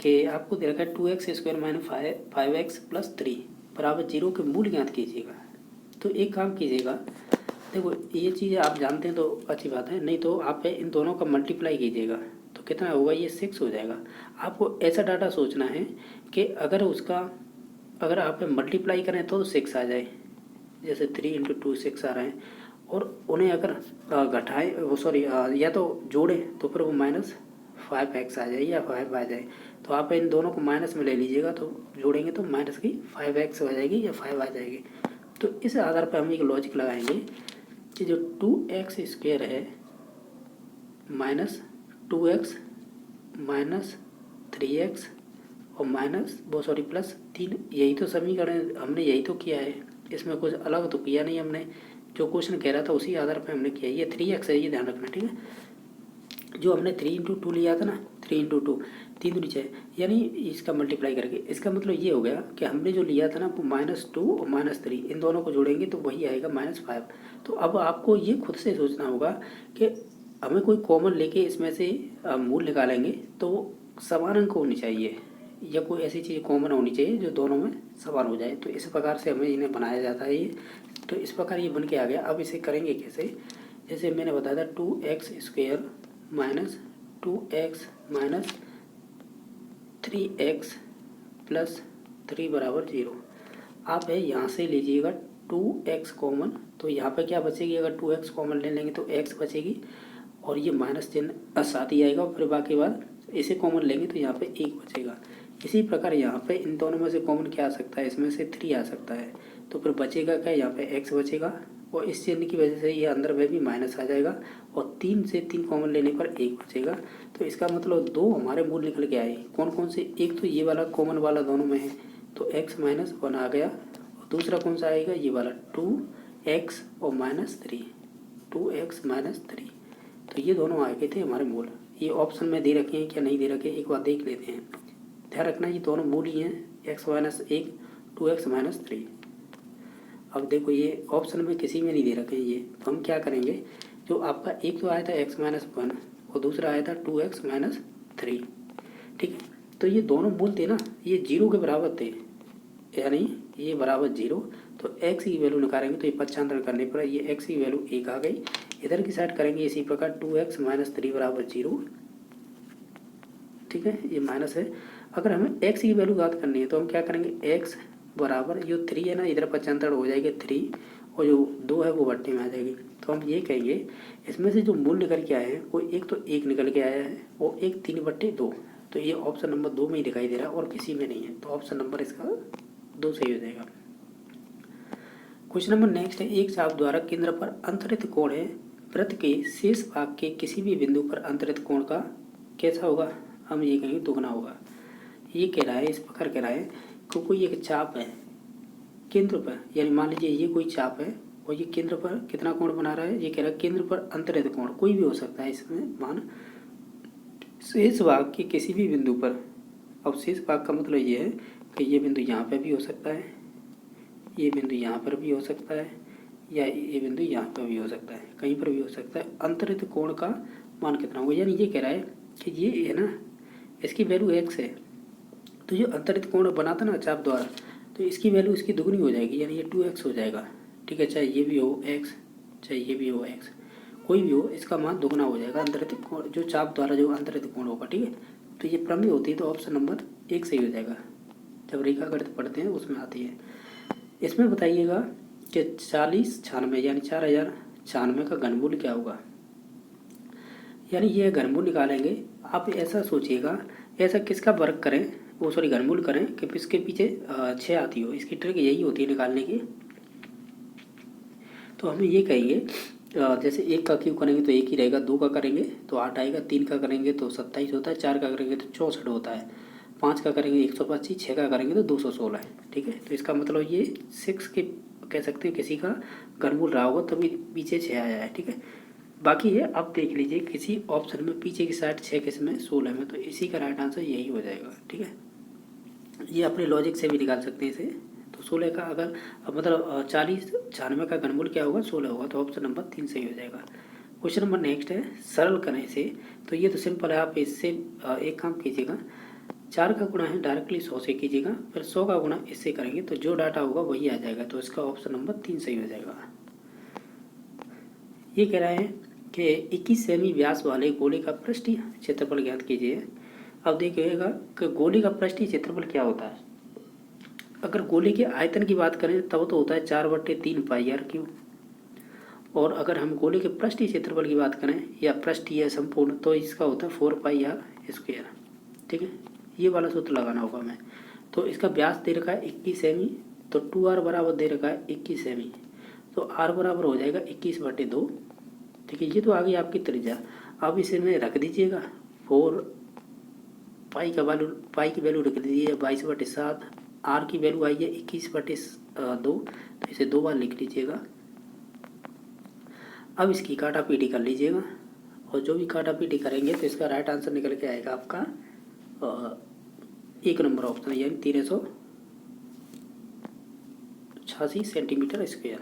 कि आपको दे रखा है 2x² - 5x + 3 बराबर 0 के मूल ज्ञात कीजिएगा। तो एक काम कीजिएगा, देखो ये चीज़ आप जानते हैं तो अच्छी बात है, नहीं तो आप इन दोनों का मल्टीप्लाई कीजिएगा तो कितना होगा, ये 6 हो जाएगा। आपको ऐसा डाटा सोचना है कि अगर आप मल्टीप्लाई करें तो 6 आ जाए, जैसे 3 × 2 6 आ रहे हैं, और उन्हें अगर घटाएं वो सॉरी या तो जोड़ें तो फिर वो -5x आ जाए या 5 आ जाए। तो आप इन दोनों को माइनस में ले लीजिएगा, तो जोड़ेंगे तो माइनस की 5x आ जाएगी या 5 आ जाएगी। तो इस आधार पर हम एक लॉजिक लगाएंगे कि जो 2x² है -2x -3x और +3, यही तो समीकरण हमने यही तो किया है, इसमें कुछ अलग तो किया नहीं हमने, जो क्वेश्चन कह रहा था उसी आधार पर हमने किया। ये 3x है, ये ध्यान रखना, ठीक है। जो हमने 3 × 2 लिया था ना, 3 × 2 3 दूनी 6, यानी इसका मल्टीप्लाई करके, इसका मतलब ये हो गया कि हमने जो लिया था ना वो -2 और -3, इन दोनों को जोड़ेंगे तो वही आएगा -5। तो अब आपको ये खुद से सोचना होगा कि हमें कोई कॉमन लेके इसमें से मूल निकालेंगे तो समान अंक होनी चाहिए, या कोई ऐसी चीज़ कॉमन होनी चाहिए जो दोनों में समान हो जाए। तो इस प्रकार से हमें इन्हें बनाया जाता है ये। तो इस प्रकार ये बन के आ गया। अब इसे करेंगे कैसे, जैसे मैंने बताया था 2x² - 2x - 3x + 3 = 0। आप यहाँ से लीजिएगा 2x कॉमन, तो यहाँ पे क्या बचेगी, अगर 2x कॉमन ले लेंगे तो x बचेगी और ये माइनस चिन्ह साथ ही आएगा और फिर बाकी बाद इसे कॉमन लेंगे तो यहाँ पे 1 बचेगा। इसी प्रकार यहाँ पे इन दोनों में से कॉमन क्या आ सकता है, इसमें से 3 आ सकता है, तो फिर बचेगा क्या, यहाँ पे x बचेगा और इस चिन्ह की वजह से ये अंदर में भी माइनस आ जाएगा और 3 से 3 कॉमन लेने पर 1 बचेगा। तो इसका मतलब 2 हमारे मूल निकल के आए। कौन कौन से, एक तो ये वाला कॉमन वाला दोनों में है तो x माइनस 1 आ गया और दूसरा कौन सा आएगा, ये वाला 2x और -3, 2x -3, तो ये दोनों आ गए थे हमारे मूल। ये ऑप्शन में दे रखे हैं क्या नहीं दे रखे, एक बार देख लेते हैं। ध्यान रखना ये दोनों मूल ही हैं, x माइनस 1, 2x -3। अब देखो ये ऑप्शन में किसी में नहीं दे रखे हैं ये, तो हम क्या करेंगे, जो आपका एक तो आया था x माइनस 1 और दूसरा आया था 2x -3, ठीक है। तो ये दोनों मूल थे ना, ये 0 के बराबर थे, यानी ये बराबर 0, तो x की वैल्यू निकालेंगे तो ये पक्षांतर करने पर ये x की वैल्यू 1 आ गई। इधर की साइड करेंगे इसी प्रकार 2x -3 बराबर 0, ठीक है, ये माइनस है। अगर हमें x की वैल्यू ज्ञात करनी है तो हम क्या करेंगे, x बराबर जो 3 है ना, इधर पक्षांतर हो जाएगा 3 और जो 2 है वो बट्टे में आ जाएगी। तो हम ये कहेंगे इसमें से जो मूल निकल के आए हैं वो एक तो 1 निकल के आया है और एक 3/2, तो ये ऑप्शन नंबर 2 में ही दिखाई दे रहा है और किसी में नहीं है, तो ऑप्शन नंबर इसका 2 सही हो जाएगा। क्वेश्चन नंबर नेक्स्ट है, एक चाप द्वारा केंद्र पर अंतरित कोण है, वृत्त के शेष भाग के किसी भी बिंदु पर अंतरित कोण का कैसा होगा, हम ये कहेंगे दुगना होगा। ये कह रहा है, इस प्रकार कह रहा है कि कोई एक चाप है केंद्र पर, यानी मान लीजिए ये कोई चाप है और ये केंद्र पर कितना कोण बना रहा है, ये कह रहा है केंद्र पर अंतरित कोण कोई भी हो सकता है इसमें मान, शेष भाग के किसी भी बिंदु पर। अब शेष भाग का मतलब ये है कि ये बिंदु यहाँ पर भी हो सकता है, ये बिंदु यहाँ पर भी हो सकता है, या ये बिंदु यहाँ पर भी हो सकता है, कहीं पर भी हो सकता है। अंतरित कोण का मान कितना होगा, यानी ये कह रहा है कि ये है ना, इसकी वैल्यू x है, तो जो अंतरित कोण बनाता ना चाप द्वारा, तो इसकी वैल्यू इसकी दुगनी हो जाएगी, यानी ये 2x हो जाएगा, ठीक है। चाहे ये भी हो x, चाहे ये भी हो x, कोई भी हो, इसका मान दुगना हो जाएगा अंतरित कोण, जो चाप द्वारा जो अंतरित कोण होगा, ठीक है। तो ये प्रमेय होती है, तो ऑप्शन नंबर 1 सही हो जाएगा। जब रेखागणित पढ़ते हैं उसमें आती है। इसमें बताइएगा कि 4096 यानी 4096 का घनमूल क्या होगा, यानी ये घनमूल निकालेंगे। आप ऐसा सोचिएगा, ऐसा किसका वर्ग करें, वो सॉरी घनमूल करें कि इसके पीछे 6 आती हो, इसकी ट्रिक यही होती है निकालने की। तो हमें ये कहेंगे जैसे 1 का क्यूब करेंगे तो 1 ही रहेगा, 2 का करेंगे तो 8 आएगा, 3 का करेंगे तो 27 होता है, 4 का करेंगे तो 64 होता है, 5 का करेंगे 125, 6 का करेंगे तो 216 है, ठीक है। तो इसका मतलब ये 6 के कह सकते हैं किसी का घनमूल रहा होगा, तभी पीछे 6 आया है, ठीक है। बाकी ये आप देख लीजिए किसी ऑप्शन में पीछे की साइड 6 किसमें 16 में, तो इसी का राइट आंसर यही हो जाएगा, ठीक है। ये अपने लॉजिक से भी निकाल सकते हैं इसे। तो 16 का अगर मतलब 4096 का घनमूल क्या होगा, 16 होगा, तो ऑप्शन नंबर 3 सही हो जाएगा। क्वेश्चन नंबर नेक्स्ट है, सरल करें इसे। तो ये तो सिंपल है, आप इससे एक काम कीजिएगा, 4 का गुणा है डायरेक्टली 100 से कीजिएगा, फिर 100 का गुणा इससे करेंगे तो जो डाटा होगा वही आ जाएगा, तो इसका ऑप्शन नंबर 3 सही हो जाएगा। ये कह रहा है कि 21 सेमी व्यास वाले गोले का पृष्ठीय क्षेत्रफल ज्ञात कीजिए। अब देखिएगा कि गोले का पृष्ठीय क्षेत्रफल क्या होता है। अगर गोले के आयतन की बात करें तब तो होता है 4/3 पाई आर क्यूब, और अगर हम गोले के पृष्ठीय क्षेत्रफल की बात करें या पृष्ठीय संपूर्ण, तो इसका होता है 4 पाई आर स्क्वायर, ठीक है। ये वाला सूत्र लगाना होगा हमें। तो इसका व्यास दे रखा है 21 सेमी, तो 2r बराबर दे रखा है 21 सेमी, तो r बराबर हो जाएगा 21/2, ठीक है। ये तो आ गई आपकी त्रिज्या। अब इसे में रख दीजिएगा 4 पाई की वैल्यू रख दीजिए 22/7, आर की वैल्यू आई है 21/2, तो इसे 2 बार लिख लीजिएगा। अब इसकी काटा पीटी कर लीजिएगा, और जो भी काटा पीटी करेंगे तो इसका राइट आंसर निकल के आएगा आपका 1 नंबर ऑप्शन, यानी 1386 सेंटीमीटर स्क्वायर।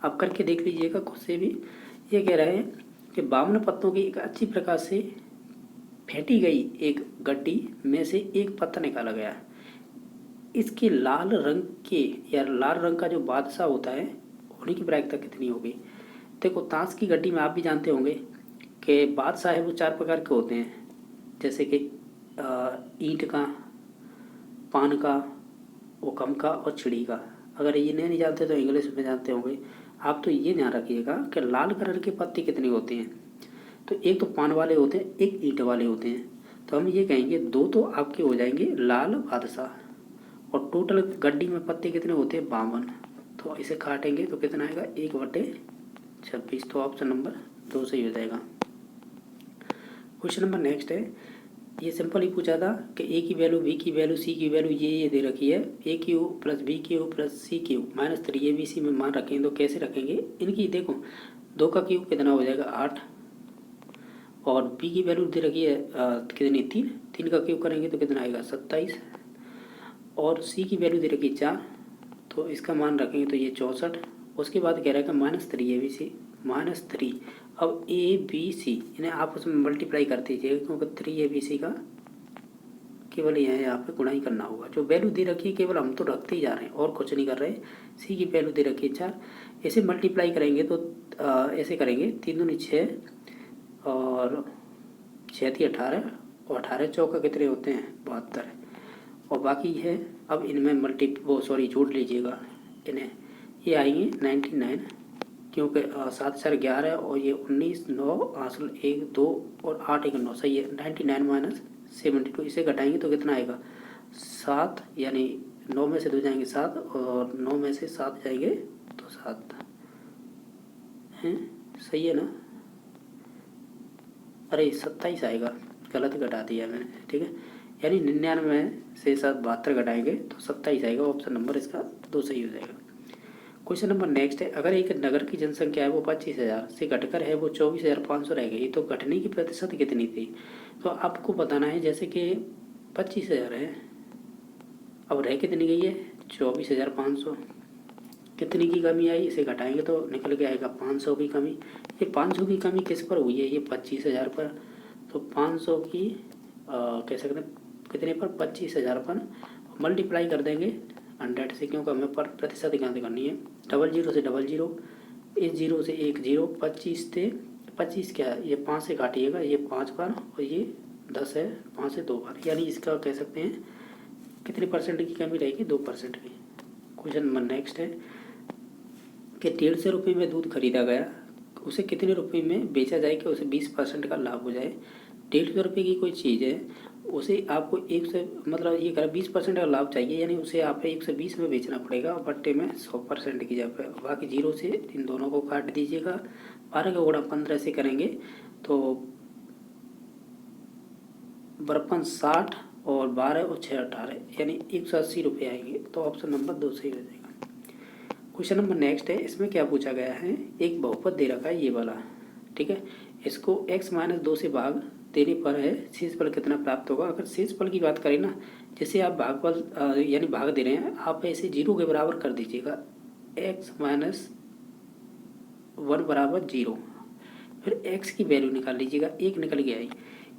आप करके देख लीजिएगा खुद से भी। ये कह रहे हैं कि 52 पत्तों की एक अच्छी प्रकार से फेंटी गई एक गड्डी में से एक पत्ता निकाला गया। इसके लाल रंग के या लाल रंग का जो बादशाह होता है होने की प्रायिकता कितनी होगी। देखो ताश की गड्डी में आप भी जानते होंगे कि बादशाह है वो 4 प्रकार के होते हैं, जैसे कि ईंट का, पान का, ओकम का और चिड़ी का। अगर ये नहीं जानते तो इंग्लिश में जानते होंगे। आप तो ये ध्यान रखिएगा कि लाल कलर के पत्ते कितने होते हैं। तो एक तो पान वाले होते हैं, एक ईंट वाले होते हैं। तो हम ये कहेंगे 2 तो आपके हो जाएंगे लाल बादशाह। और टोटल गड्डी में पत्ते कितने होते हैं 52। तो इसे काटेंगे तो कितना आएगा 1/26। तो ऑप्शन नंबर 2 सही हो जाएगा। क्वेश्चन नंबर नेक्स्ट है, ये सिंपल ही पूछा था कि ए की वैल्यू, बी की वैल्यू, सी की वैल्यू ये दे रखी है। A Q plus B Q plus C Q -3 A B C में मान रखेंगे तो कैसे रखेंगे इनकी। देखो 2 का क्यूब कितना हो जाएगा 8, और बी की वैल्यू दे रखी है कितनी 3 का क्यूब करेंगे तो कितना आएगा 27, और सी की वैल्यू दे रखी है 4, तो इसका मान रखेंगे तो ये 64। उसके बाद कह रहा है कि -3 ए बी सी, -3। अब ए बी सी इन्हें आप उसमें मल्टीप्लाई कर दीजिए, क्योंकि 3 ए बी सी का केवल यहाँ पे गुणा ही करना होगा। जो वैल्यू दे रखी है केवल हम तो रखते ही जा रहे हैं और कुछ नहीं कर रहे। सी की वैल्यू दे रखी है 4, ऐसे मल्टीप्लाई करेंगे तो ऐसे करेंगे 3 दूनी 6 और 6 थी 18, और 18 चौका कितने होते हैं 72, और बाकी है अब इनमें जोड़ लीजिएगा इन्हें, ये आएंगे 99, क्योंकि 7 4 11 और ये 19 9 हासिल 1 2 और 8 1 9 सही है। 99 - 72 इसे घटाएंगे तो कितना आएगा 7, यानी 9 में से 2 जाएंगे 7 और 9 में से 7 जाएंगे तो 7 हैं, सही है ना। अरे 27 आएगा, गलत घटा दिया मैंने, ठीक है। यानी 99 से 7 72 घटाएंगे तो 27 आएगा। ऑप्शन नंबर इसका 2 सही हो जाएगा। क्वेश्चन नंबर नेक्स्ट है, अगर एक नगर की जनसंख्या है वो 25,000 से घटकर है वो 24,500 रह गई तो घटने की प्रतिशत कितनी थी। तो आपको बताना है जैसे कि 25,000 है, अब रह कितनी गई है 24,500, कितनी की कमी आई इसे घटाएंगे तो निकल के आएगा 500 की कमी। ये 500 की कमी किस पर हुई है, ये 25,000 पर। तो 500 की कह सकते हैं कितने पर 25,000 पर, मल्टीप्लाई कर देंगे 100 से, क्योंकि हमें पर प्रतिशत ज्ञात करनी है। 00 से 00, इस 0 से 1 0, 25 थे 25 क्या है, ये 5 से काटिएगा, ये 5 बार और ये 10 है 5 से 2 बार, यानी इसका कह सकते हैं कितने % की कमी रहेगी 2% की। क्वेश्चन नंबर नेक्स्ट है कि 150 रुपये में दूध खरीदा गया, उसे कितने रुपये में बेचा जाए कि उसे 20% का लाभ हो जाए। 150 रुपये की कोई चीज़ है, उसे आपको 1 से मतलब ये कर 20% का लाभ चाहिए, यानी उसे आप 120 में बेचना पड़ेगा बट्टे में 100% की जगह। बाकी 0 से इन दोनों को काट दीजिएगा, 12 का गुणा 15 से करेंगे तो 52 60 और 12 और 6 18, यानी 180 रुपये आएंगे। तो ऑप्शन नंबर 2 सही हो जाएगा। क्वेश्चन नंबर नेक्स्ट है, इसमें क्या पूछा गया है, एक बहुपद दे रखा है ये वाला, ठीक है। इसको x - 2 से भाग देने पर है शेषफल कितना प्राप्त होगा। अगर शेषफल की बात करें ना, जैसे आप भागफल यानी भाग दे रहे हैं, आप ऐसे 0 के बराबर कर दीजिएगा, x - 1 बराबर 0, फिर x की वैल्यू निकाल लीजिएगा, 1 निकल के आई।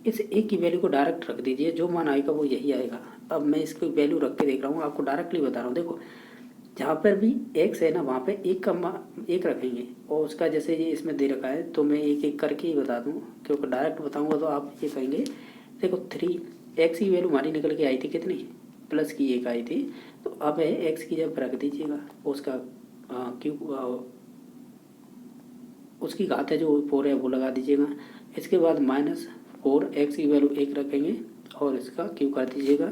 इस 1 की वैल्यू को डायरेक्ट रख दीजिए, जो मान आएगा वो यही आएगा। अब मैं इसकी वैल्यू रख के देख रहा हूँ, आपको डायरेक्टली बता रहा हूँ। देखो जहाँ पर भी x है ना वहाँ पे 1 रखेंगे, और उसका जैसे ये इसमें दे रखा है तो मैं एक एक करके ही बता दूँ, क्योंकि डायरेक्ट बताऊँगा तो आप ये कहेंगे। देखो 3x की वैल्यू हमारी निकल के आई थी कितनी, प्लस की 1 आई थी, तो अब है x की जब रख दीजिएगा, उसका उसकी घात है जो 4 है वो लगा दीजिएगा। इसके बाद -4 x की वैल्यू 1 रखेंगे और इसका क्यूब कर दीजिएगा,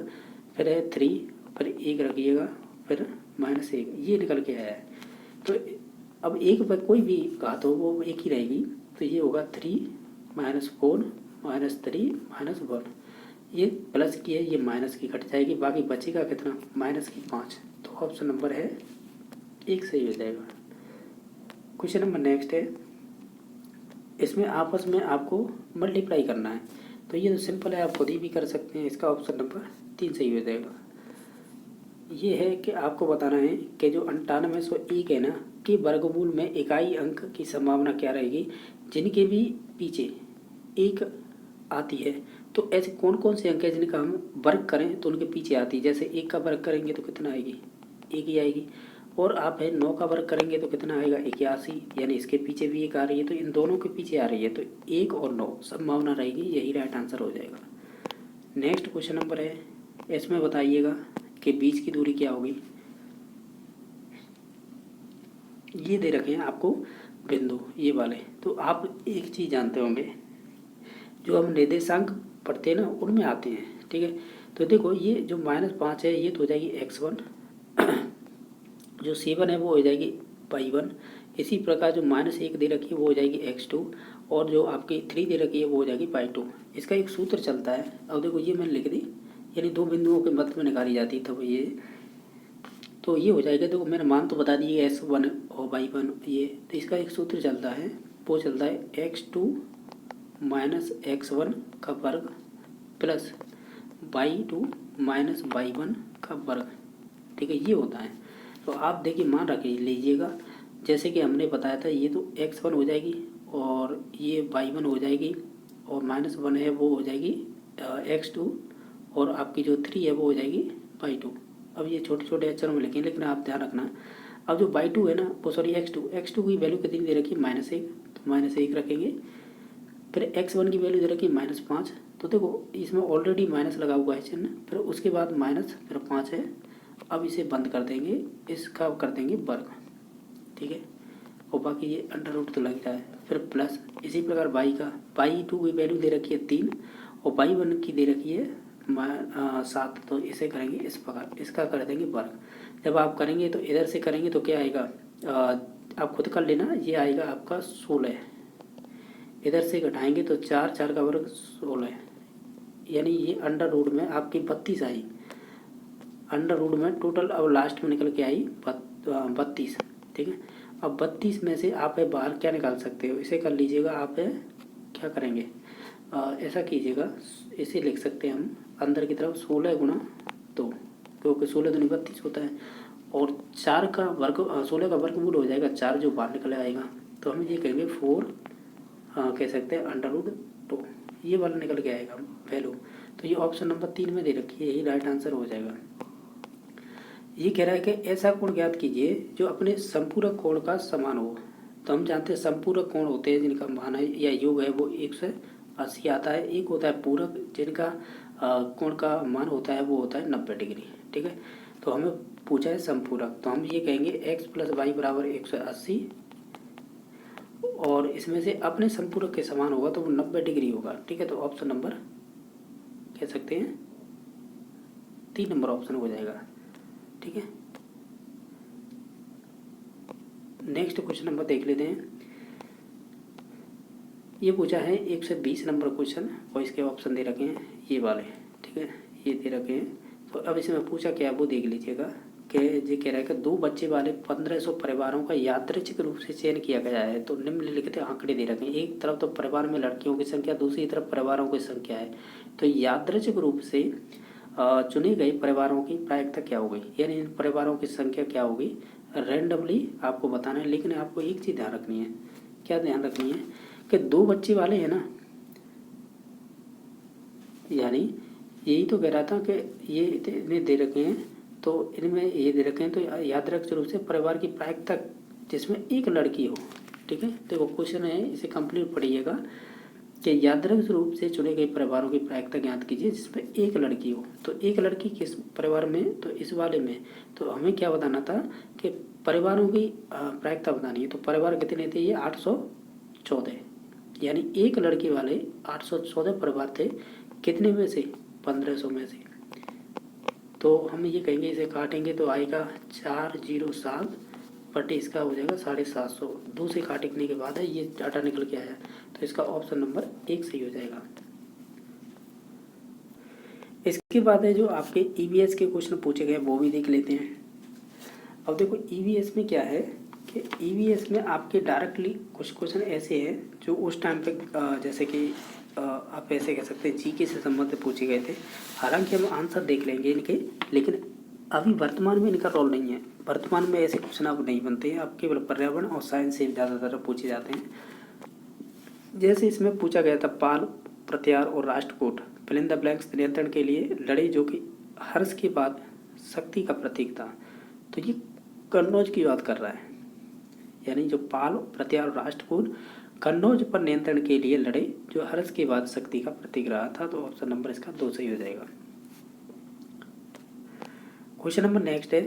फिर है 3, फिर 1 रखिएगा, फिर -1, ये निकल के आया है। तो अब 1 पर कोई भी घात हो वो 1 ही रहेगी, तो ये होगा 3 - 4 - 3 - 1, ये प्लस की है ये माइनस की कट जाएगी, बाकी बचेगा कितना -5। तो ऑप्शन नंबर है 1 सही हो जाएगा। क्वेश्चन नंबर नेक्स्ट है, इसमें आपस में आपको मल्टीप्लाई करना है, तो ये तो सिंपल है, आप खुद ही भी कर सकते हैं। इसका ऑप्शन नंबर 3 सही हो जाएगा। ये है कि आपको बताना है कि जो 9801 है ना कि वर्गमूल में इकाई अंक की संभावना क्या रहेगी, जिनके भी पीछे 1 आती है। तो ऐसे कौन कौन से अंक है जिनका हम वर्ग करें तो उनके पीछे आती है। जैसे 1 का वर्ग करेंगे तो कितना आएगी 1 ही आएगी, और आप है 9 का वर्ग करेंगे तो कितना आएगा 81, यानी इसके पीछे भी 1 आ रही है, तो इन दोनों के पीछे आ रही है, तो 1 और 9 संभावना रहेगी, यही राइट आंसर हो जाएगा। नेक्स्ट क्वेश्चन नंबर है, इसमें बताइएगा कि बीच की दूरी क्या होगी। ये दे रखे हैं आपको बिंदु ये वाले। तो आप एक चीज़ जानते होंगे, जो हम निर्देशांक पढ़ते हैं ना उनमें आते हैं, ठीक है। तो देखो ये जो -5 है ये तो हो जाएगी x1, जो 7 है वो हो जाएगी y1। इसी प्रकार जो -1 दे रखी है वो हो जाएगी x2, और जो आपकी 3 दे रखी है वो हो जाएगी y2। इसका एक सूत्र चलता है, अब देखो ये मैंने लिख दी, यानी दो बिंदुओं के मध्य में निकाली जाती है, तब ये तो ये हो जाएगा। देखो मैंने मान तो बता दिए x1 और y1 ये, तो इसका एक सूत्र चलता है, वो चलता है x2 - x1 का वर्ग प्लस y2 - y1 का वर्ग, ठीक है, ये होता है। तो आप देखिए मान रख लीजिएगा, जैसे कि हमने बताया था ये तो x1 हो जाएगी और ये y1 हो जाएगी, और -1 है वो हो जाएगी x2, और आपकी जो 3 है वो हो जाएगी y2। अब ये छोटे छोटे अक्षरों में लिखें, लेकिन आप ध्यान रखना, अब जो y2 है ना वो सॉरी x2 की वैल्यू कितनी दे रखी है -1, तो -1 रखेंगे। फिर x1 की वैल्यू दे रखी है -5, तो देखो इसमें ऑलरेडी माइनस लगा हुआ है चिन्ह, फिर उसके बाद माइनस, फिर 5 है। अब इसे बंद कर देंगे, इसका कर देंगे वर्ग, ठीक है, और बाकी ये अंडर रूट तो लग रहा है। फिर प्लस इसी प्रकार y2 की वैल्यू दे रखी है 3, और y1 की दे रखी है 7, तो इसे करेंगे इस प्रकार, इसका कर देंगे वर्ग। जब आप करेंगे तो इधर से करेंगे तो क्या आएगा, आप खुद कर लेना, ये आएगा आपका 16। इधर से घटाएंगे तो 4 का वर्ग 16, यानी ये अंडर रूट में आपकी 32 आई, अंडर रूट में टोटल अब लास्ट में निकल के आई 32, ठीक है। अब 32 में से आप बाहर क्या निकाल सकते हो, इसे कर लीजिएगा आप, क्या करेंगे, ऐसा कीजिएगा, इसे लिख सकते हैं हम अंदर की तरफ 16 × 2, क्योंकि 16 दूनी 32 होता है, और 4 का वर्ग 16 का वर्गमूल हो जाएगा 4, जो बाहर निकल आएगा, तो हम ये कहेंगे 4 कह सकते हैं अंडर रूट 2, ये वाला निकल के आएगा वैल्यू। तो ये ऑप्शन नंबर 3 में दे रखी है, यही राइट आंसर हो जाएगा। ये कह रहा है कि ऐसा कोण ज्ञात कीजिए जो अपने संपूरक कोण का समान हो। तो हम जानते हैं संपूरक कोण होते हैं जिनका मान है या योग है वो 180 आता है। एक होता है पूरक, जिनका कोण का मान होता है वो होता है 90 डिग्री, ठीक है। तो हमें पूछा है संपूरक, तो हम ये कहेंगे x + y = 180, और इसमें से अपने संपूरक के समान होगा तो वो 90 डिग्री होगा, ठीक है। तो ऑप्शन नंबर कह सकते हैं 3 नंबर ऑप्शन हो जाएगा, ठीक है। नेक्स्ट क्वेश्चन नंबर देख लेते हैं। ये पूछा है 120 नंबर क्वेश्चन, और इसके ऑप्शन दे रखे हैं ये वाले, ठीक है, ये दे रखे हैं। तो अब इसमें पूछा क्या है वो देख लीजिएगा, कि ये कह रहा है कि 2 बच्चे वाले 1500 परिवारों का यादृच्छिक रूप से चयन किया गया है। तो निम्नलिखित आंकड़े दे रखे हैं, एक तरफ तो परिवार में लड़कियों की संख्या, दूसरी तरफ परिवारों की संख्या है। तो यादृच्छिक रूप से चुने गए परिवारों की प्रायिकता क्या होगी, यानी इन परिवारों की संख्या क्या होगी, रैंडमली आपको बताना है। लेकिन आपको एक चीज़ ध्यान रखनी है, क्या ध्यान रखनी है, कि 2 बच्चे वाले हैं ना, यानी यही तो कह रहा था कि ये इतने दे रखे हैं, तो इनमें ये दे रखे हैं, तो यादृच्छिक रूप से परिवार की प्रायिकता जिसमें एक लड़की हो, ठीक है। देखो क्वेश्चन है, इसे कंप्लीट पढ़िएगा कि यादृच्छिक रूप से चुने गए परिवारों की प्रायिकता ज्ञात कीजिए जिसमें एक लड़की हो। तो एक लड़की किस परिवार में, तो इस वाले में। तो हमें क्या बताना था कि परिवारों की प्रायिकता बतानी है। तो परिवार कितने थे, ये 814, यानी एक लड़की वाले 814 परिवार थे, कितने में से, 1500 में से। तो हम ये कहेंगे, इसे काटेंगे तो आएगा 407 बटे इसका हो जाएगा 750। 2 से काटने के बाद है ये डाटा निकल के आया, तो इसका ऑप्शन नंबर 1 सही हो जाएगा। इसके बाद है जो आपके ईवीएस के क्वेश्चन पूछे गए वो भी देख लेते हैं। अब देखो ईवीएस में क्या है कि ईवीएस में आपके डायरेक्टली कुछ क्वेश्चन ऐसे हैं जो उस टाइम पे जैसे कि आप ऐसे कह सकते हैं जीके से संबंधित पूछे गए थे। हालांकि हम आंसर देख लेंगे इनके, लेकिन अभी वर्तमान में इनका रोल नहीं है। वर्तमान में ऐसे क्वेश्चन अब नहीं बनते हैं, अब केवल पर्यावरण और साइंस से ज़्यादातर पूछे जाते हैं। जैसे इसमें पूछा गया था, पाल, प्रत्यार और Rashtrakuta fill in the blanks नियंत्रण के लिए लड़े, जो कि हर्ष के बाद शक्ति का प्रतीक था। तो ये कन्नौज की बात कर रहा है, यानी जो पाल, प्रत्यार और राष्ट्रकूट कन्नौज पर नियंत्रण के लिए लड़े, जो हर्ष के बाद शक्ति का प्रतीक रहा था। तो ऑप्शन नंबर इसका 2 सही हो जाएगा। क्वेश्चन नंबर नेक्स्ट है,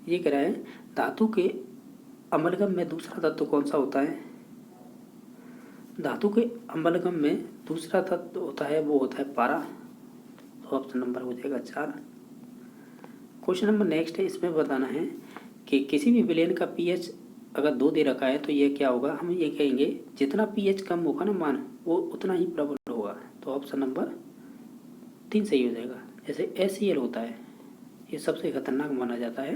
ये कह रहा है धातु के अम्लगम में दूसरा तत्व कौन सा होता है? धातु के अम्लगम में दूसरा तत्व होता है वो होता है पारा। तो ऑप्शन नंबर हो जाएगा 4। क्वेश्चन नंबर नेक्स्ट है, इसमें बताना है कि किसी भी विलेन का पीएच अगर 2 दे रखा है तो ये क्या होगा, हम ये कहेंगे जितना पीएच कम होगा ना मान वो उतना ही प्रबल होगा। तो ऑप्शन नंबर 3 सही हो जाएगा। जैसे HCl होता है, ये सबसे खतरनाक माना जाता है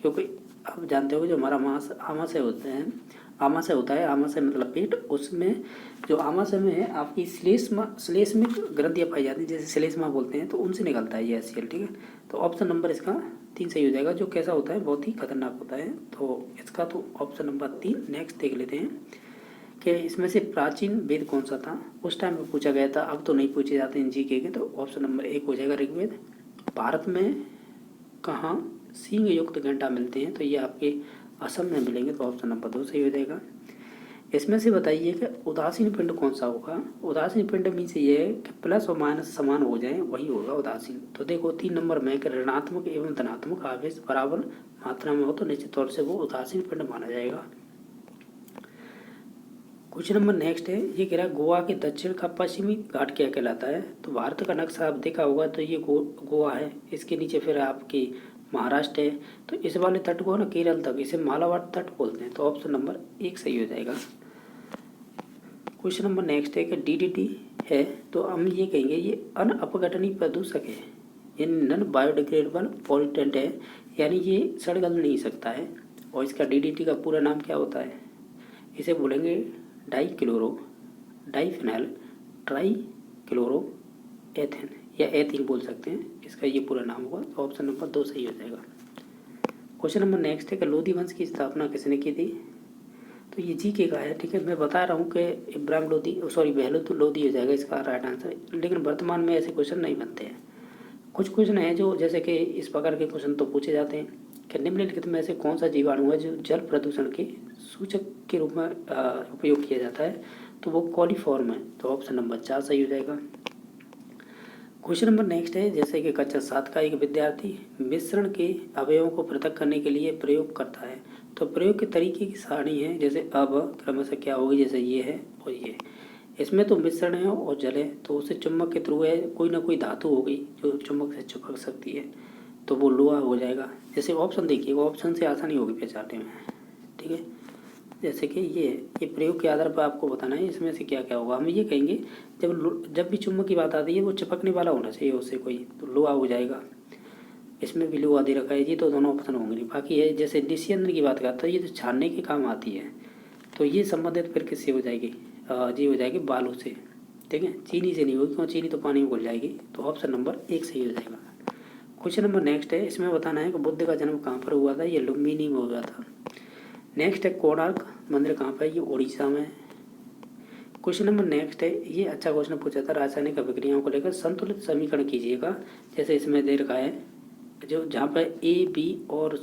क्योंकि आप जानते हो जो हमारा आमाशय होते हैं, आमाशय होता है, आमाशय मतलब पेट, उसमें जो आमाशय में है आपकी श्लेष्मिक ग्रंथियाँ पाई जाती हैं, जैसे श्लेष्मा बोलते हैं, तो उनसे निकलता है ये HCl। ठीक है, तो ऑप्शन नंबर इसका 3 सही हो जाएगा, जो कैसा होता है बहुत ही खतरनाक होता है। तो इसका तो ऑप्शन नंबर 3। नेक्स्ट देख लेते हैं कि इसमें से प्राचीन वेद कौन सा था, उस टाइम में पूछा गया था, अब तो नहीं पूछे जाते हैं जीके के। तो ऑप्शन नंबर 1 हो जाएगा ऋग्वेद। भारत में कहाँ सींग युक्त घंटा मिलते हैं, तो ये आपके असम में मिलेंगे। तो ऑप्शन नंबर 2 सही हो जाएगा। इसमें से बताइए कि उदासीन पिंड कौन सा होगा। उदासीन पिंड मीन्स ये है कि प्लस और माइनस समान हो जाए, वही होगा उदासीन। तो देखो 3 नंबर में कि ऋणात्मक एवं धनात्मक आवेश बराबर मात्रा में हो तो निश्चित तौर से वो उदासीन पिंड माना जाएगा। क्वेश्चन नंबर नेक्स्ट है, ये कह रहा है गोवा के दक्षिण का पश्चिमी घाट क्या कहलाता है। तो भारत का नक्शा आप देखा होगा तो ये गोवा है, इसके नीचे फिर आपकी महाराष्ट्र है, तो इस वाले तट को ना केरल तक इसे मालाबार तट बोलते हैं। तो ऑप्शन नंबर 1 सही हो जाएगा। क्वेश्चन नंबर नेक्स्ट है कि DDT है, तो हम ये कहेंगे ये अनअपघटनीय प्रदूषक है, ये नॉन बायोडिग्रेडेबल पॉल्यूटेंट है, यानी ये सड़ गल नहीं सकता है। और इसका DDT का पूरा नाम क्या होता है, इसे बोलेंगे डाइफिनाइल ट्राईक्लोरो एथेन या एथीन बोल सकते हैं, इसका ये पूरा नाम होगा। तो ऑप्शन नंबर 2 सही हो जाएगा। क्वेश्चन नंबर नेक्स्ट है कि लोधी वंश की स्थापना किसने की थी। तो ये जीके का है, ठीक है, मैं बता रहा हूँ कि इब्राहिम लोधी, सॉरी बहलोत लोधी हो जाएगा इसका राइट आंसर। लेकिन वर्तमान में ऐसे क्वेश्चन नहीं बनते हैं। कुछ क्वेश्चन हैं जो जैसे कि इस प्रकार के क्वेश्चन तो पूछे जाते हैं कि निम्नलिखित में से कौन सा जीवाणु है जो जल प्रदूषण के सूचक के रूप में उपयोग किया जाता है। तो वो कॉलीफॉर्म है। तो ऑप्शन नंबर 4 सही हो जाएगा। क्वेश्चन नंबर नेक्स्ट है, जैसे कि कक्षा 7 का एक विद्यार्थी मिश्रण के अवयवों को पृथक करने के लिए प्रयोग करता है, तो प्रयोग के तरीके की सारणी है, जैसे अब क्रमशः क्या होगी, जैसे ये है और ये। इसमें तो मिश्रण है और जल है, तो उसे चुंबक के थ्रू है, कोई ना कोई धातु होगी जो चुंबक से चिपक सकती है, तो वो लोहा हो जाएगा। जैसे ऑप्शन देखिए, वो ऑप्शन से आसानी होगी पहचानने में। ठीक है, जैसे कि ये प्रयोग के आधार पर आपको बताना है इसमें से क्या क्या होगा। हम ये कहेंगे जब भी चुंबक की बात आती है वो चिपकने वाला होना चाहिए उससे कोई, तो लोहा हो जाएगा। इसमें भी लोहा दे रखा है, ये तो दोनों ऑप्शन होंगे नहीं। बाकी है जैसे निस्यंद्र की बात करता है, ये तो छानने के काम आती है, तो ये संबंधित फिर किससे हो जाएगी, जी हो जाएगी बालू से। ठीक है, चीनी से नहीं होगी क्योंकि चीनी तो पानी में घुल जाएगी। तो ऑप्शन नंबर 1 सही हो जाएगा। क्वेश्चन नंबर नेक्स्ट है, इसमें बताना है कि बुद्ध का जन्म कहाँ पर हुआ था। ये लुम्बिनी में हुआ था। नेक्स्ट है कोणार्क मंदिर कहाँ पर है, ये उड़ीसा में। क्वेश्चन नंबर नेक्स्ट है, ये अच्छा क्वेश्चन पूछा था रासायनिक अभिक्रियाओं को लेकर संतुलित समीकरण कीजिएगा। जैसे इसमें दे रखा है जो जहाँ पर A, B और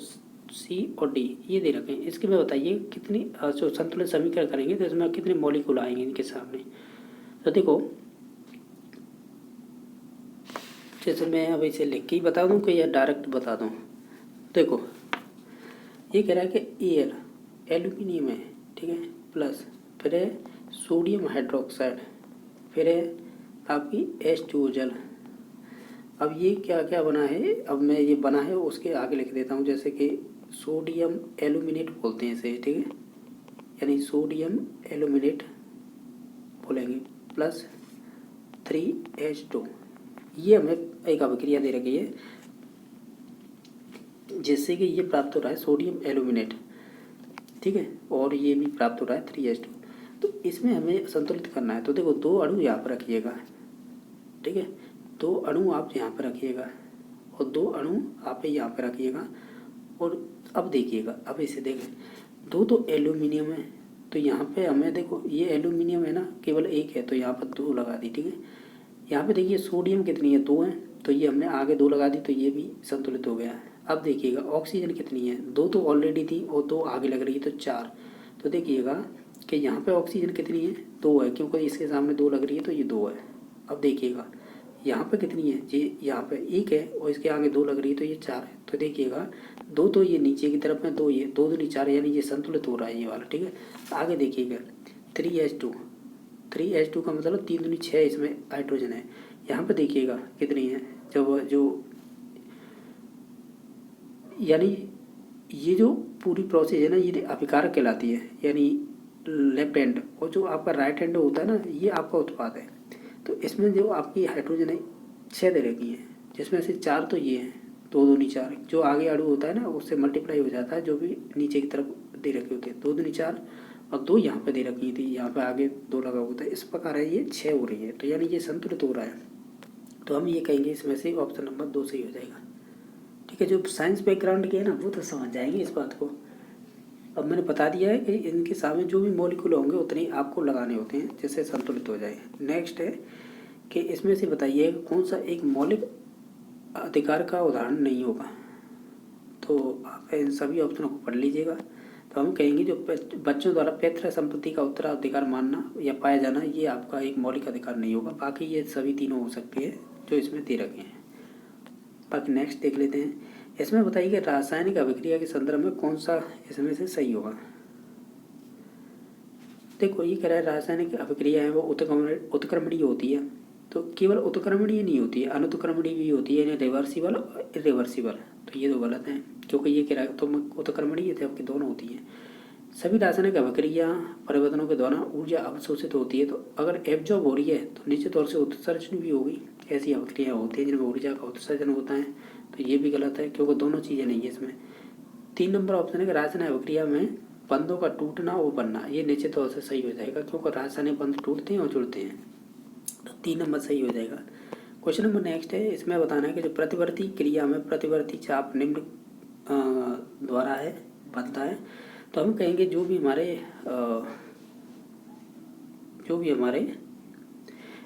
C और D ये दे रखे हैं, इसके में बताइए कितनी जो संतुलित समीकरण करेंगे तो इसमें कितने मॉलिक्यूल आएंगे इनके सामने। तो देखो जैसे मैं अब इसे लिख के ही बता दूं कि या डायरेक्ट बता दूं। देखो ये कह रहा है कि Al एल्यूमिनियम है, ठीक है, प्लस फिर है सोडियम हाइड्रोक्साइड, फिर है आपकी H2O जल। अब ये क्या क्या बना है, अब मैं ये बना है उसके आगे लिख देता हूँ, जैसे कि सोडियम एल्यूमिनेट बोलते हैं इसे, ठीक है, यानी सोडियम एल्यूमिनेट बोलेंगे प्लस 3H2। ये हमें एक अभिक्रिया दे रखी है जिससे कि ये प्राप्त हो रहा है सोडियम एल्यूमिनेट, ठीक है, और ये भी प्राप्त हो रहा है 3H2। तो इसमें हमें संतुलित करना है। तो देखो 2 अणु यहाँ पर रखिएगा, ठीक है, 2 अणु आप यहाँ पर रखिएगा और 2 अणु आप यहाँ पर रखिएगा। और अब देखिएगा, अब इसे देखें, 2 तो एल्यूमिनियम है, तो यहाँ पे हमें देखो ये एल्यूमिनियम है ना, केवल 1 है, तो यहाँ पर 2 लगा दी, ठीक है। यहाँ पे देखिए सोडियम कितनी है, 2 है, तो ये हमने आगे 2 लगा दी, तो ये भी संतुलित हो गया है। अब देखिएगा ऑक्सीजन कितनी है, 2 तो ऑलरेडी थी और 2 आगे लग रही है, तो 4। तो देखिएगा कि यहाँ पे ऑक्सीजन कितनी है, 2 है, क्योंकि इसके सामने 2 लग रही है, तो ये 2 है। अब देखिएगा यहाँ पे कितनी है जी, यहाँ पे 1 है और इसके आगे 2 लग रही है तो ये 4 है। तो देखिएगा 2 तो ये नीचे की तरफ में, 2 ये 2 दूनी 4 यानी ये संतुलित हो रहा है ये वाला, ठीक है। आगे देखिएगा 3H2 का मतलब 3 दूनी 6 इसमें हाइड्रोजन है। यहाँ पे देखिएगा कितनी है, जब जो यानी ये जो पूरी प्रोसेस है ना ये अभिकारक कहलाती है, यानी लेफ्ट हैंड, और जो आपका राइट हैंड होता है ना ये आपका उत्पाद है। तो इसमें जो आपकी हाइड्रोजन है 6 दे रखी है, जिसमें से 4 तो ये हैं, 2 दूनी 4, जो आगे अणु होता है ना उससे मल्टीप्लाई हो जाता है, जो भी नीचे की तरफ दे रखे होते हैं 2 दूनी 4 और 2 यहाँ पे दे रखी थी, यहाँ पे आगे 2 लगा होता है, इस प्रकार है ये 6 हो रही है। तो यानी ये संतुलित हो रहा है। तो हम ये कहेंगे इसमें से ऑप्शन नंबर 2 सही हो जाएगा, ठीक है। जो साइंस बैकग्राउंड के है ना वो तो समझ जाएंगे इस बात को। अब मैंने बता दिया है कि इनके सामने जो भी मॉलिक्यूल होंगे उतने ही आपको लगाने होते हैं जिससे संतुलित हो जाए। नेक्स्ट है कि इसमें से बताइए कौन सा एक मौलिक अधिकार का उदाहरण नहीं होगा। तो आप इन सभी ऑप्शनों को पढ़ लीजिएगा। तो हम कहेंगे जो बच्चों द्वारा पैतृक संपत्ति का उत्तराधिकार मानना या पाया जाना ये आपका एक मौलिक अधिकार नहीं होगा। बाकी ये सभी तीनों हो सकते हैं जो इसमें दे रखे हैं। बाकी नेक्स्ट देख लेते हैं। इसमें बताइए कि रासायनिक अभिक्रिया के संदर्भ में कौन सा इसमें से सही होगा। देखो ये कह रहा है रासायनिक अभिक्रिया है वो उत्क्रमणीय होती है, तो केवल उत्क्रमणीय नहीं होती है, अनुत्क्रमणीय भी होती है, यानी रिवर्सिबल और इरिवर्सिबल। तो ये तो गलत है क्योंकि ये कह रहा है तो उत्क्रमणीय जबकि दोनों होती हैं। सभी रासायनिक अभिक्रिया परिवर्तनों के दौरान ऊर्जा अवशोषित होती है, तो अगर एब्जॉर्ब हो रही है तो निश्चित तौर से उत्सर्जन भी होगी। ऐसी अभिक्रिया होती है जिनमें ऊर्जा का उत्सर्जन होता है, तो ये भी गलत है क्योंकि दोनों चीज़ें नहीं है इसमें। 3 नंबर ऑप्शन है कि रासायनिक अभिक्रिया में बंधों का टूटना और बनना, ये निश्चित तौर से सही हो जाएगा क्योंकि रासायनिक बंध टूटते हैं और जुड़ते हैं, तो 3 नंबर सही हो जाएगा। क्वेश्चन नंबर नेक्स्ट है। इसमें बताना है कि जो प्रतिवर्ती क्रिया में प्रतिवर्ती चाप निम्न द्वारा है बनता है। तो हम कहेंगे जो भी हमारे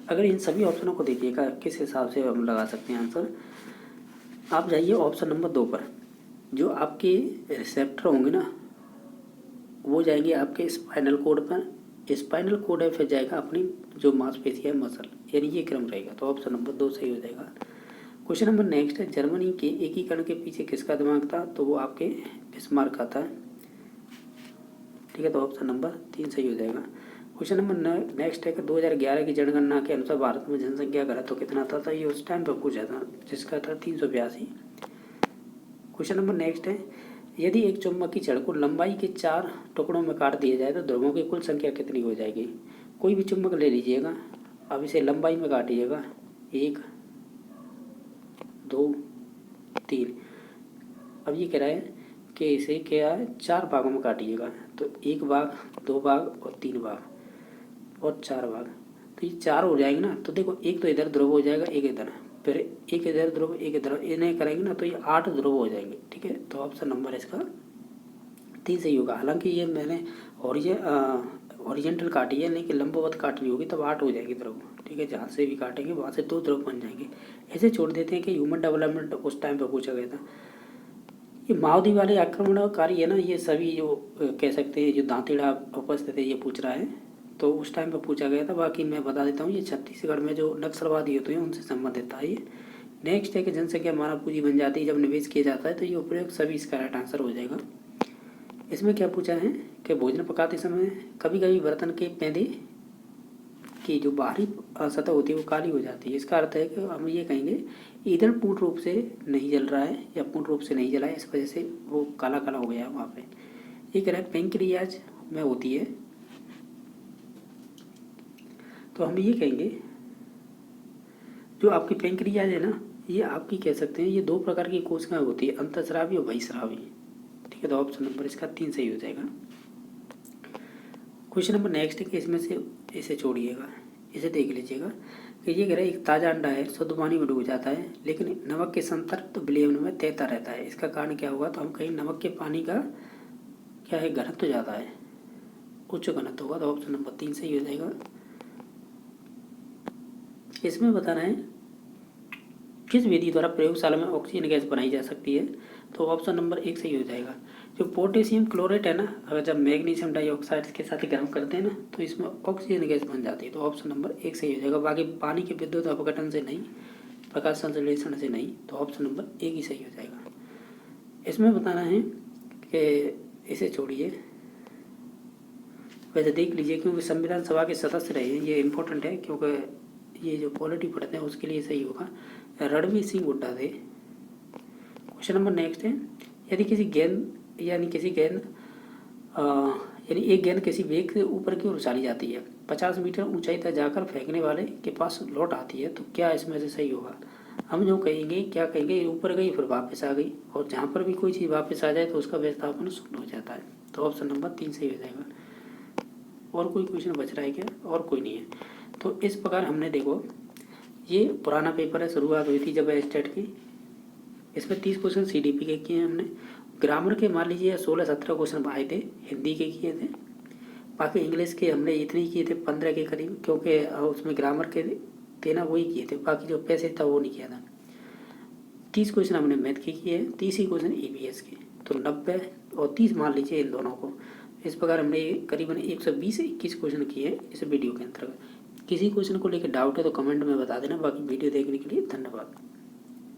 अगर इन सभी ऑप्शनों को देखिएगा किस हिसाब से हम लगा सकते हैं आंसर। आप जाइए ऑप्शन नंबर 2 पर। जो आपके रिसेप्टर होंगे ना वो जाएंगे आपके स्पाइनल कोड पर, स्पाइनल कोड है फिर जाएगा अपनी जो मांसपेशी है मसल, यानी ये क्रम रहेगा। तो ऑप्शन नंबर 2 सही हो जाएगा। क्वेश्चन नंबर नेक्स्ट है। जर्मनी के एकीकरण के पीछे किसका दिमाग था। तो वो आपके बिस्मार्क का था, ठीक है। तो ऑप्शन नंबर 3 सही हो जाएगा। क्वेश्चन नंबर नेक्स्ट है कि 2011 की जनगणना के अनुसार भारत में जनसंख्या घनत्व कितना था। ये उस टाइम पर पूछा था जिसका था 382। क्वेश्चन नंबर नेक्स्ट है। यदि एक चुंबकीय छड़ को लंबाई के 4 टुकड़ों में काट दिया जाए तो ध्रुवों की कुल संख्या कितनी हो जाएगी। कोई भी चुंबक ले लीजिएगा, अब इसे लंबाई में काटिएगा 1 2 3। अब ये कह रहा है कि इसे क्या है 4 भागों में काटिएगा, तो 1 भाग 2 भाग और 3 भाग और 4 भाग, तो ये 4 हो जाएंगे ना। तो देखो एक तो इधर ध्रुव हो जाएगा, एक इधर, फिर एक इधर ध्रुव एक इधर, इन्हें करेंगे ना तो ये 8 ध्रुव हो जाएंगे, ठीक है। तो ऑप्शन नंबर इसका 3 सही होगा। हालांकि ये मैंने ओरिजेंटल काटी है लेकिन लंबवत काटनी होगी तब 8 हो जाएगी ध्रुव, ठीक है। जहाँ से भी काटेंगे वहाँ से 2 ध्रुव बन जाएंगे। ऐसे छोड़ देते हैं कि ह्यूमन डेवलपमेंट उस टाइम पर पूछा गया था। ये माओवादी वाले आक्रमणकारी है ना, ये सभी जो कह सकते हैं जो दांतेड़ा उपस्थित है ये पूछ रहा है, तो उस टाइम पर पूछा गया था। बाकी मैं बता देता हूँ ये छत्तीसगढ़ में जो नक्सलवादी होते हैं उनसे संबंधित था ये। नेक्स्ट है कि जनसंख्या मानव पूंजी बन जाती है जब निवेश किया जाता है, तो ये उपयोग सभी इसका राइट आंसर हो जाएगा। इसमें क्या पूछा है कि भोजन पकाते समय कभी कभी बर्तन के पैदे की जो बाहरी सतह होती है वो काली हो जाती है। इसका अर्थ है कि हम ये कहेंगे ईंधन पूर्ण रूप से नहीं जल रहा है या पूर्ण रूप से नहीं जला है, इस वजह से वो काला काला हो गया है वहाँ पे। ये कह रहा है पेंक्रियाज में होती है, तो हम ये कहेंगे जो आपकी पेंक्रियाज है ना ये आपकी कह सकते हैं ये 2 प्रकार की कोशिकाएं होती है, अंतःस्रावी और बहिःस्रावी, ठीक है। तो ऑप्शन नंबर इसका 3 सही हो जाएगा। क्वेश्चन नंबर नेक्स्ट है कि इसमें से इसे छोड़िएगा, इसे देख लीजिएगा कि ये कह रहा है एक ताज़ा अंडा है शुद्ध पानी में डूब जाता है लेकिन नमक के संतृप्त विलयन में तैरता रहता है, इसका कारण क्या होगा। तो हम कहीं नमक के पानी का क्या है घनत्व ज़्यादा है, उच्च घनत्व होगा, तो ऑप्शन नंबर 3 सही हो जाएगा। इसमें बताना है किस विधि द्वारा प्रयोगशाला में ऑक्सीजन गैस बनाई जा सकती है, तो ऑप्शन नंबर 1 सही हो जाएगा। जो पोटेशियम क्लोरेट है ना, अगर जब मैग्नीशियम डाइऑक्साइड के साथ गर्म करते हैं ना तो इसमें ऑक्सीजन गैस बन जाती है। तो ऑप्शन नंबर 1 सही हो जाएगा। बाकी पानी के विद्युत अपघटन से नहीं, प्रकाश संश्लेषण से नहीं, तो ऑप्शन नंबर 1 ही सही हो जाएगा। इसमें बताना है कि इसे छोड़िए, वैसे देख लीजिए क्योंकि संविधान सभा के सदस्य रहे हैं, ये इम्पोर्टेंट है क्योंकि ये जो पॉलिटी पढ़ते हैं उसके लिए सही होगा। रणवीर सिंह हुड्डा थे। क्वेश्चन नंबर नेक्स्ट है, यदि किसी गेंद यानी एक गेंद किसी वेग से ऊपर की ओर उछाली जाती है, 50 मीटर ऊंचाई तक जाकर फेंकने वाले के पास लौट आती है, तो क्या इसमें से सही होगा? हम जो कहेंगे, क्या कहेंगे, ऊपर गई फिर वापस आ गई, और जहाँ पर भी कोई चीज़ वापस आ जाए तो उसका विस्थापन शून्य हो जाता है। तो ऑप्शन नंबर 3 सही हो जाएगा। और कोई क्वेश्चन बच रहा है क्या? और कोई नहीं है। तो इस प्रकार हमने देखो, ये पुराना पेपर है, शुरुआत हुई थी जब स्टेट की। इसमें 30 क्वेश्चन CDP के किए हैं हमने। ग्रामर के मान लीजिए 16-17 क्वेश्चन आए थे, हिंदी के किए थे। बाकी इंग्लिश के हमने इतने ही किए थे 15 के करीब, क्योंकि उसमें ग्रामर के देना वही किए थे, बाकी जो पैसे था वो नहीं किया था। 30 क्वेश्चन हमने मैथ के किए हैं, 30 ही क्वेश्चन EVS के, तो 90 और 30 मान लीजिए इन दोनों को। इस प्रकार हमने करीबन 120 से 21 क्वेश्चन किए हैं इस वीडियो के अंतर्गत। किसी क्वेश्चन को लेकर डाउट है तो कमेंट में बता देना। बाकी वीडियो देखने के लिए धन्यवाद।